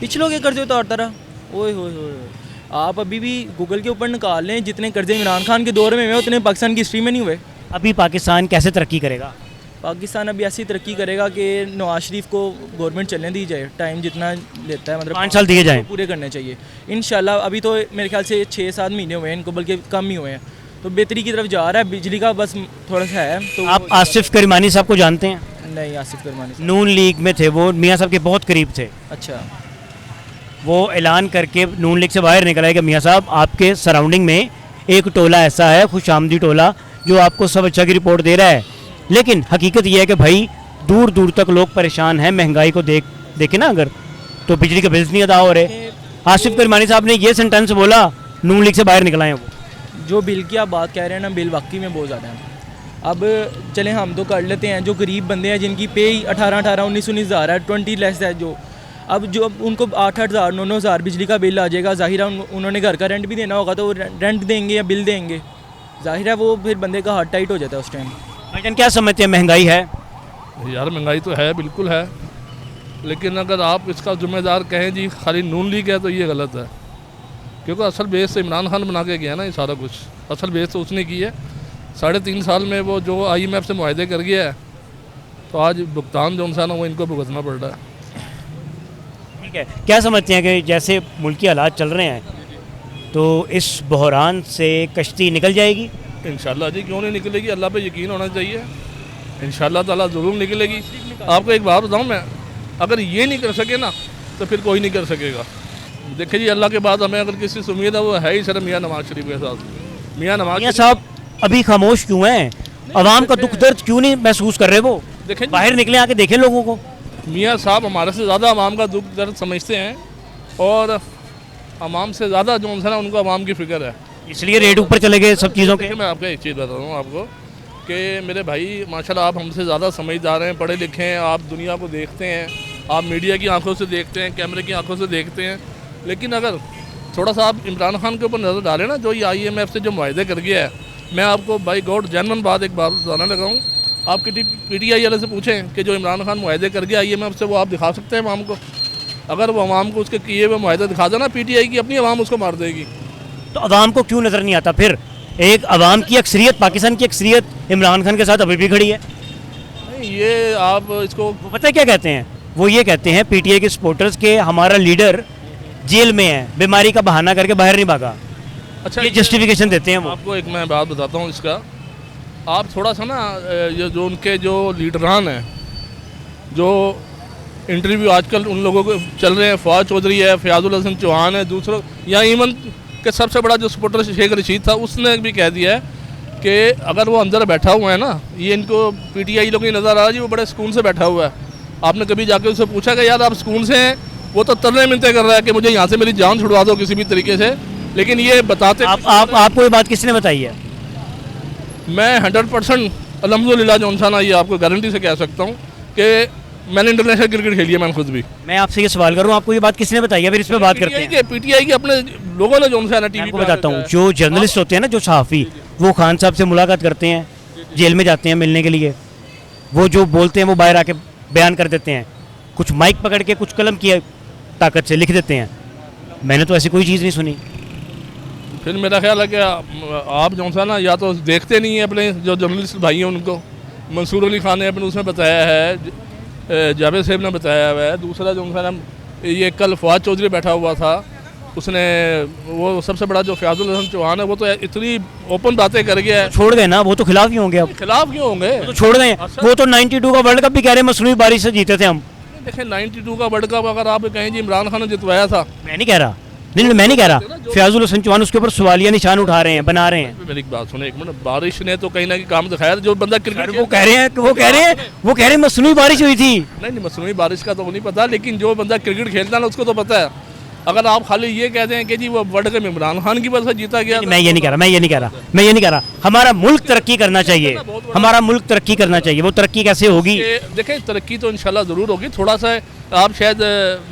पिछलों के कर्जे उतारता रहा? ओए होए होए, आप अभी भी गूगल के ऊपर निकाल लें, जितने कर्जे इमरान खान के दौर में हुए उतने पाकिस्तान की हिस्ट्री में नहीं हुए। अभी पाकिस्तान कैसे तरक्की करेगा? पाकिस्तान अभी ऐसी तरक्की करेगा कि नवाज शरीफ को गवर्नमेंट चलने दी जाए, टाइम जितना लेता है, मतलब 5 साल दिए जाएं, पूरे करने चाहिए इंशाल्लाह। अभी तो मेरे ख्याल से 6-7 महीने हुए हैं इनको, बल्कि कम ही हुए हैं, तो बेहतरी की तरफ जा रहा है। बिजली का बस थोड़ा सा है। तो आप आसिफ करीमानी साहब को जानते हैं? नहीं, आसिफ करीमानी नून लीग में थे, वो मियाँ साहब के बहुत करीब थे। अच्छा, वो ऐलान करके नून लीग से बाहर निकल आए कि मियाँ साहब आपके सराउंडिंग में एक टोला ऐसा है, खुशामदी टोला, जो आपको सब अच्छा की रिपोर्ट दे रहा है, लेकिन हकीकत यह है कि भाई दूर दूर तक लोग परेशान हैं, महंगाई को देखे ना अगर, तो बिजली के बिल्स नहीं अदा हो रहे। आसिफ करीमानी साहब ने ये सेंटेंस बोला, नून लीग से बाहर निकल आए वो। जो बिल की आप बात कह रहे हैं ना, बिल वाकई में बहुत ज़्यादा है। अब चलें हम तो कर लेते हैं, जो गरीब बंदे हैं जिनकी पे ही 18-19 हज़ार है, 20 लेस है, जो अब जो उनको 8-8 हज़ार 9-9 हज़ार बिजली का बिल आ जाएगा, जाहिर है उन्होंने घर का रेंट भी देना होगा, तो वो रेंट देंगे या बिल देंगे, जाहिर है वो फिर बंदे का हार्ट टाइट हो जाता है उस टाइम। भाईजान क्या समझते हैं, महंगाई है? यार महंगाई तो है, बिल्कुल है, लेकिन अगर आप इसका जिम्मेदार कहें जी खाली नून लीग है तो ये गलत है, क्योंकि असल बेस से इमरान खान बना के गया ना ये सारा कुछ, असल बेस तो उसने की है। 3.5 साल में वो जो IMF से मुआहदे कर गया है, तो आज भुगतान जो है ना वो इनको भुगतना पड़ रहा है। ठीक है, क्या समझते हैं कि जैसे मुल्की हालात चल रहे हैं तो इस बहरान से कश्ती निकल जाएगी? इंशाल्लाह जी, क्यों नहीं निकलेगी, अल्लाह पे यकीन होना चाहिए, इंशाल्लाह ताला ज़रूर निकलेगी। आपको एक बात बताऊँ मैं, अगर ये नहीं कर सके ना तो फिर कोई नहीं कर सकेगा। देखिए जी, अल्लाह के बाद हमें अगर किसी से उम्मीद है वो है ही सिर्फ मियाँ नवाज शरीफ के साथ। मियाँ नवाज साहब अभी खामोश क्यों हैं? आवाम का दुख दर्द क्यों नहीं महसूस कर रहे? वो देखें, बाहर निकले, आके देखें लोगों को। मियाँ साहब हमारे से ज़्यादा आवाम का दुख दर्द समझते हैं, और आवाम से ज़्यादा जो है ना उनको आवाम की फ़िक्र है, इसलिए रेट ऊपर चले गए सब चीज़ों के। मैं आपको एक चीज़ बता दूँ आपको कि मेरे भाई माशाल्लाह आप हमसे ज़्यादा समझदार हैं, पढ़े लिखे हैं, आप दुनिया को देखते हैं, आप मीडिया की आंखों से देखते हैं, कैमरे की आंखों से देखते हैं, लेकिन अगर थोड़ा सा आप इमरान खान के ऊपर नज़र डालें ना, जो ये IMF से जो मुआहदे कर गया है, मैं आपको बाई गॉड जेन्युइन बात एक बात बताने लगा हूँ, आप PTI वाले से पूछें कि जो इमरान खान मुआहदे कर गया IMF से, वो आप दिखा सकते हैं आवाम को? अगर वो आवाम को उसके किए हुए मुआहदे दिखा देना, PTI की अपनी आवाम उसको मार देगी। तो आवाम को क्यों नज़र नहीं आता? फिर एक आवाम की अक्सरियत, पाकिस्तान की अक्सरियत इमरान खान के साथ अभी भी खड़ी है। नहीं, ये आप इसको पता है क्या कहते हैं? वो ये कहते हैं PTI के सपोर्टर्स के हमारा लीडर जेल में है, बीमारी का बहाना करके बाहर नहीं भागा। अच्छा, ये जस्टिफिकेशन देते हैं वो। आपको एक मैं बात बताता हूँ इसका, आप थोड़ा सा ना ये जो उनके जो लीडरान हैं, जो इंटरव्यू आजकल उन लोगों को चल रहे हैं, फवाद चौधरी है, फयाजुल हसन चौहान है, दूसरों या इवन के सबसे बड़ा जो सपोर्टर शेख रशीद था, उसने भी कह दिया है कि अगर वो अंदर बैठा हुआ है ना, ये इनको PTI लोग नहीं नज़र आ रहा जी, वो बड़े सुकून से बैठा हुआ है। आपने कभी जाके उससे पूछा कि यार आप सुकून से हैं? वो तो तरले मिनते कर रहा है कि मुझे यहाँ से मेरी जान छुड़वा दो किसी भी तरीके से, लेकिन ये बताते आपको ये बात किसने बताई है? मैं 100% अल्हम्दुलिल्लाह जोनसाना ये आपको गारंटी से कह सकता हूँ कि मैंने इंटरनेशनल क्रिकेट खेली है, मैंने खुद भी। मैं आपसे ये सवाल कर रहा हूँ, आपको ये बात किसने बताई है? फिर इस पर बात करते हैं। PTI के अपने लोगों ने जोनसाना टीवी पे बताता हूँ, जो जर्नलिस्ट होते हैं ना, जो सहाफ़ी, वो खान साहब से मुलाकात करते हैं, जेल में जाते हैं मिलने के लिए, वो जो बोलते हैं वो बाहर आके बयान कर देते हैं, कुछ माइक पकड़ के कुछ कलम की ताकत से लिख देते हैं। मैंने तो ऐसी कोई चीज़ नहीं सुनी। फिर मेरा ख्याल है कि आप जो सा ना या तो देखते नहीं हैं अपने जो जर्नलिस्ट भाई हैं उनको। मंसूर अली खान ने अपने उसमें बताया है, जावेद साहब ने बताया हुआ है। दूसरा जो सा ना ये कल फवाद चौधरी बैठा हुआ था, उसने वो सबसे बड़ा जो फयाजुल हसन चौहान है वो तो इतनी ओपन बातें कर गया है। छोड़ गए ना, वो तो खिलाफ ही होंगे अब। खिलाफ क्यों होंगे? वो तो छोड़ गए। वो तो 92 का वर्ल्ड कप भी कह रहे हैं मसनूई बारिश से जीते थे हम। देखिए 92 का वर्ल्ड कप अगर आप कहें जी इमरान खान ने जितवाया था, मैं नहीं कह रहा, नहीं मैं नहीं कह रहा, फयाजुल हसन चौहान उसके ऊपर सवालिया निशान उठा रहे हैं, बना रहे हैं। मेरी बात सुने एक मिनट, बारिश ने तो कहीं ना कहीं काम दिखाया। जो बंदा क्रिकेट वो कह रहे हैं मसनूई बारिश हुई थी। नहीं मसनूई बारिश का तो नहीं पता, लेकिन जो बंदा क्रिकेट खेलता है ना उसको तो पता है। अगर आप खाली ये कहते हैं कि जी वो वर्ल्ड कप इमरान खान की वजह से जीता गया, मैं ये नहीं कह रहा। हमारा मुल्क तरक्की करना चाहिए, हमारा मुल्क तरक्की करना चाहिए। वो तरक्की कैसे होगी? देखें तरक्की तो इंशाल्लाह ज़रूर होगी। थोड़ा सा आप शायद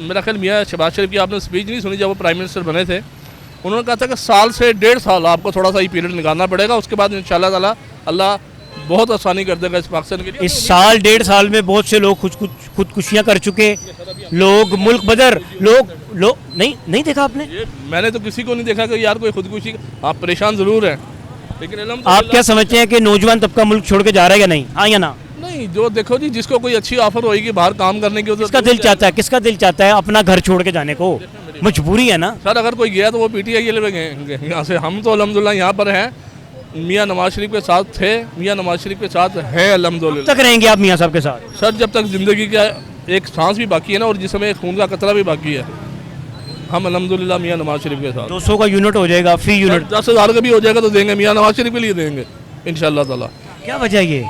मेरा ख्याल मियाँ शहबाज शरीफ की आपने स्पीच नहीं सुनी जब वो प्राइम मिनिस्टर बने थे। उन्होंने कहा था कि साल से 1.5 साल आपको थोड़ा सा ही पीरियड निकालना पड़ेगा, उसके बाद इंशाल्लाह ताला अल्लाह बहुत आसानी कर देगा इस पाकिस्तान के लिए। इस साल 1.5 साल में बहुत से लोग खुदकुशियाँ कर चुके, लोग मुल्क बदर, लोग नहीं देखा आपने? मैंने तो किसी को नहीं देखा कि यार कोई खुदकुशी। आप परेशान ज़रूर हैं, लेकिन आप क्या समझते हैं कि नौजवान तबका मुल्क छोड़ के जा रहा है या नहीं? हाँ या ना? नहीं, जो देखो जी जिसको कोई अच्छी ऑफर होगी बाहर काम करने की, किसका दिल चाहता है अपना घर छोड़ के जाने को? मजबूरी है ना सर। अगर कोई गया तो वो पीटीआई के लिए गए यहाँ से। हम तो अल्हम्दुलिल्लाह यहाँ पर हैं, मियाँ नवाज शरीफ के साथ थे, मियाँ नवाज शरीफ के साथ हैं अल्हम्दुलिल्लाह। तक रहेंगे आप मियाँ साहब के साथ? सर जब तक ज़िंदगी का एक सांस भी बाकी है ना और जिसमें खून का कतरा भी बाकी है, हम अल्हम्दुलिल्लाह मियाँ नवाज शरीफ के साथ। 200 का यूनिट हो जाएगा, फ्री यूनिट 10,000 का भी हो जाएगा तो देंगे, मियाँ नवाज शरीफ के लिए देंगे इंशाल्लाह ताला। क्या वजह ये?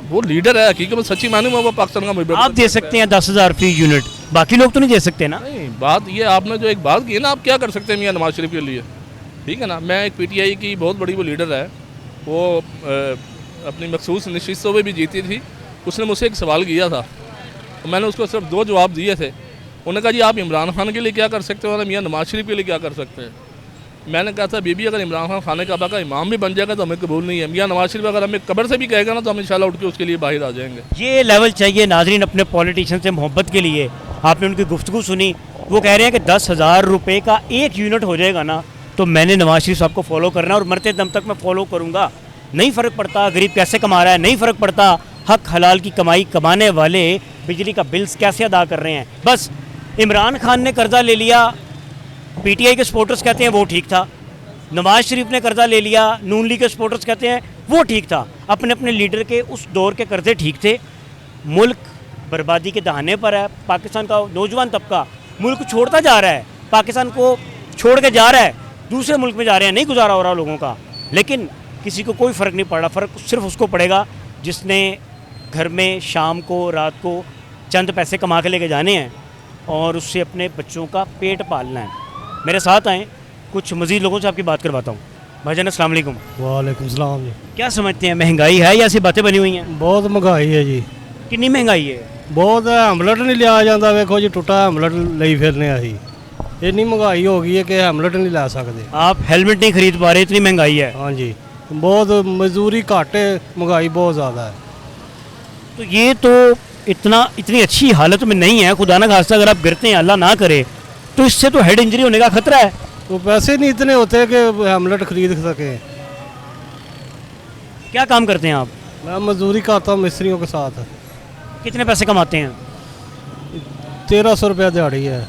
वो लीडर है, हकीकत में सच्ची मानूँ वो पाकिस्तान का। आप दे सकते हैं 10,000 फ्री यूनिट, बाकी लोग तो नहीं दे सकते ना? नहीं, बात ये आपने जो एक बात की है ना, आप क्या कर सकते हैं मियाँ नवाज शरीफ के लिए, ठीक है ना। मैं एक पीटीआई की बहुत बड़ी वो लीडर है, वो अपनी मखसूस नशिस्तों में भी जीती थी। उसने मुझसे एक सवाल किया था, मैंने उसको सिर्फ 2 जवाब दिए थे। उन्होंने कहा जी आप इमरान खान के लिए क्या कर सकते हो और मियाँ नवाज शरीफ के लिए क्या कर सकते हैं। मैंने कहा था बीबी अगर इमरान खान खाने काबा का इमाम भी बन जाएगा तो हमें कबूल नहीं है। मियाँ नवाज शरीफ अगर हमें कब्र से भी कहेगा ना तो हम इंशाल्लाह उठ के उसके लिए बाहर आ जाएंगे। ये लेवल चाहिए नाजरीन अपने पॉलिटिशियन से मोहब्बत के लिए। आपने उनकी गुफ्तगू सुनी, वो कह रहे हैं कि 10,000 रुपये का एक यूनिट हो जाएगा ना तो मैंने नवाज शरीफ साहब को फॉलो करना है और मरते दम तक मैं फॉलो करूँगा। नहीं फ़र्क पड़ता गरीब कैसे कमा रहा है, नहीं फ़र्क पड़ता हक हलाल की कमाई कमाने वाले बिजली का बिल्स कैसे अदा कर रहे हैं। बस इमरान खान ने कर्जा ले लिया, पीटीआई के सपोर्टर्स कहते हैं वो ठीक था। नवाज शरीफ ने कर्जा ले लिया, नून लीग के सपोर्टर्स कहते हैं वो ठीक था। अपने अपने लीडर के उस दौर के कर्जे ठीक थे। मुल्क बर्बादी के दहाने पर है। पाकिस्तान का नौजवान तबका मुल्क छोड़ता जा रहा है, पाकिस्तान को छोड़ के जा रहा है, दूसरे मुल्क में जा रहे हैं, नहीं गुजारा हो रहा लोगों का। लेकिन किसी को कोई फ़र्क नहीं पड़ रहा। फ़र्क सिर्फ उसको पड़ेगा जिसने घर में शाम को रात को चंद पैसे कमा के लेके जाने हैं और उससे अपने बच्चों का पेट पालना है। मेरे साथ आएँ, कुछ मज़ीद लोगों से आपकी बात करवाता हूँ। भाईजान अस्सलाम वालेकुम। वालेकुम सलाम जी। क्या समझते हैं, महंगाई है या ऐसी बातें बनी हुई हैं? बहुत महंगाई है जी। कितनी महंगाई है? बहुत है, हैमलेट नहीं लिया जाता। वेखो जी टुटा हैमलेट ले फिरने असी, इन्नी महंगाई हो गई है कि हैमलेट नहीं ला सकते। आप हेलमेट नहीं खरीद पा रहे, इतनी महंगाई है? हाँ जी, बहुत मजदूरी घट है, महंगाई बहुत ज़्यादा है। तो ये तो इतनी अच्छी हालत में नहीं है। खुदा ना खास्ता अगर आप गिरते हैं, अल्लाह ना करे, तो इससे तो हेड इंजरी होने का खतरा है। तो पैसे नहीं इतने होते कि हैमलेट खरीद सकें। क्या काम करते हैं आप? मैं मजदूरी करता हूँ मिस्त्रियों के साथ। कितने पैसे कमाते हैं? 1300 रुपया दिहाड़ी है।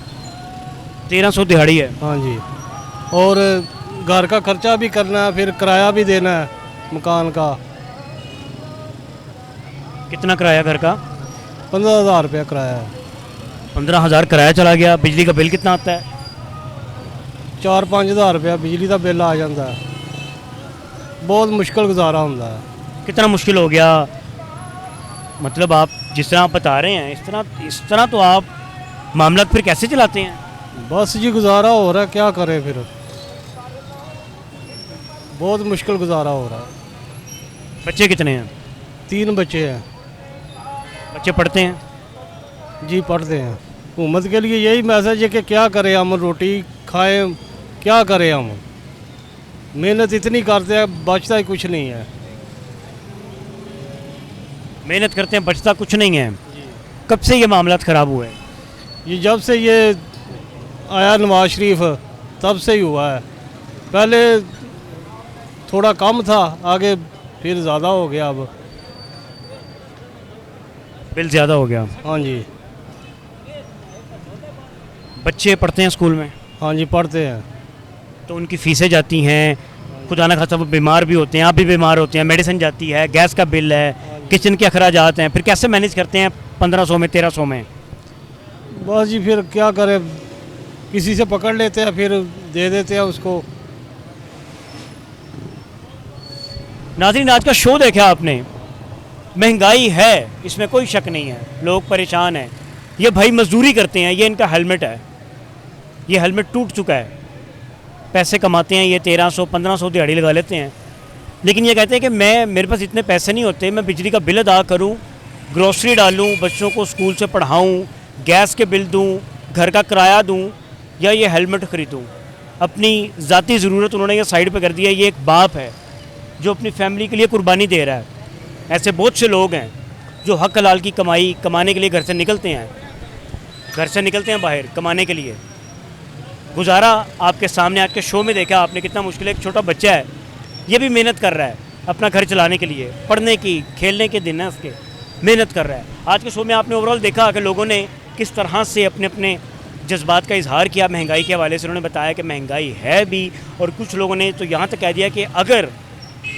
1300 दिहाड़ी है? हाँ जी, और घर का खर्चा भी करना है, फिर किराया भी देना है मकान का। कितना किराया घर का? 15,000 रुपया किराया है। 15,000 किराया चला गया। बिजली का बिल कितना आता है? 4-5 हज़ार रुपया बिजली का बिल आ जाता है। बहुत मुश्किल गुजारा होता है। कितना मुश्किल हो गया? मतलब आप जिस तरह आप बता रहे हैं इस तरह तो आप मामला फिर कैसे चलाते हैं? बस जी गुजारा हो रहा है, क्या करें फिर, बहुत मुश्किल गुजारा हो रहा है। बच्चे कितने हैं? 3 बच्चे हैं। बच्चे पढ़ते हैं? जी पढ़ते हैं। हुकूमत के लिए यही मैसेज है कि क्या करें हम, रोटी खाएं, क्या करें हम, मेहनत इतनी करते हैं बचता ही कुछ नहीं है। मेहनत करते हैं बचता कुछ नहीं है। कब से ये मामला ख़राब हुए? ये जब से ये आया नवाज शरीफ तब से ही हुआ है। पहले थोड़ा कम था, आगे फिर ज़्यादा हो गया अब। बिल ज़्यादा हो गया। हाँ जी। बच्चे पढ़ते हैं स्कूल में? हाँ जी पढ़ते हैं। तो उनकी फ़ीसें जाती हैं, खुदा ना खास्ता वो बीमार भी होते हैं, आप भी बीमार होते हैं, मेडिसिन जाती है, गैस का बिल है, किचन के अखराजात हैं, फिर कैसे मैनेज करते हैं 1500 में 1300 में? बस जी फिर क्या करें, किसी से पकड़ लेते हैं, फिर दे देते हैं उसको। नाज़रीन, आज का शो देखा आपने, महंगाई है इसमें कोई शक नहीं है, लोग परेशान हैं। ये भाई मजदूरी करते हैं, ये इनका हेलमेट है, ये हेलमेट टूट चुका है, पैसे कमाते हैं ये 1300 1500 दिहाड़ी लगा लेते हैं, लेकिन ये कहते हैं कि मेरे पास इतने पैसे नहीं होते, मैं बिजली का बिल अदा करूं, ग्रोसरी डालूं, बच्चों को स्कूल से पढ़ाऊं, गैस के बिल दूं, घर का किराया दूं, या ये हेलमेट ख़रीदूं। अपनी ज़ाती ज़रूरत उन्होंने ये साइड पे कर दिया। ये एक बाप है जो अपनी फैमिली के लिए कुर्बानी दे रहा है। ऐसे बहुत से लोग हैं जो हक हलाल की कमाई कमाने के लिए घर से निकलते हैं बाहर कमाने के लिए। गुजारा आपके सामने आज के शो में देखा आपने, कितना मुश्किल है। एक छोटा बच्चा है, ये भी मेहनत कर रहा है अपना घर चलाने के लिए, पढ़ने की, खेलने के दिन है उसके, मेहनत कर रहा है। आज के शो में आपने ओवरऑल देखा कि लोगों ने किस तरह से अपने अपने जज्बात का इजहार किया महंगाई के हवाले से। उन्होंने बताया कि महंगाई है भी, और कुछ लोगों ने तो यहाँ तक कह दिया कि अगर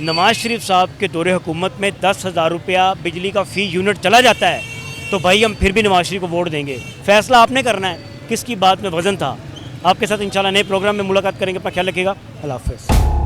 नवाज शरीफ साहब के दौरे हुकूमत में 10,000 रुपया बिजली का फ़ी यूनिट चला जाता है तो भाई हम फिर भी नवाज शरीफ को वोट देंगे। फ़ैसला आपने करना है किसकी बात में वज़न था। आपके साथ इंशाल्लाह नए प्रोग्राम में मुलाकात करेंगे। अपना ख्याल रखिएगा। अल्लाह हाफ़िज़।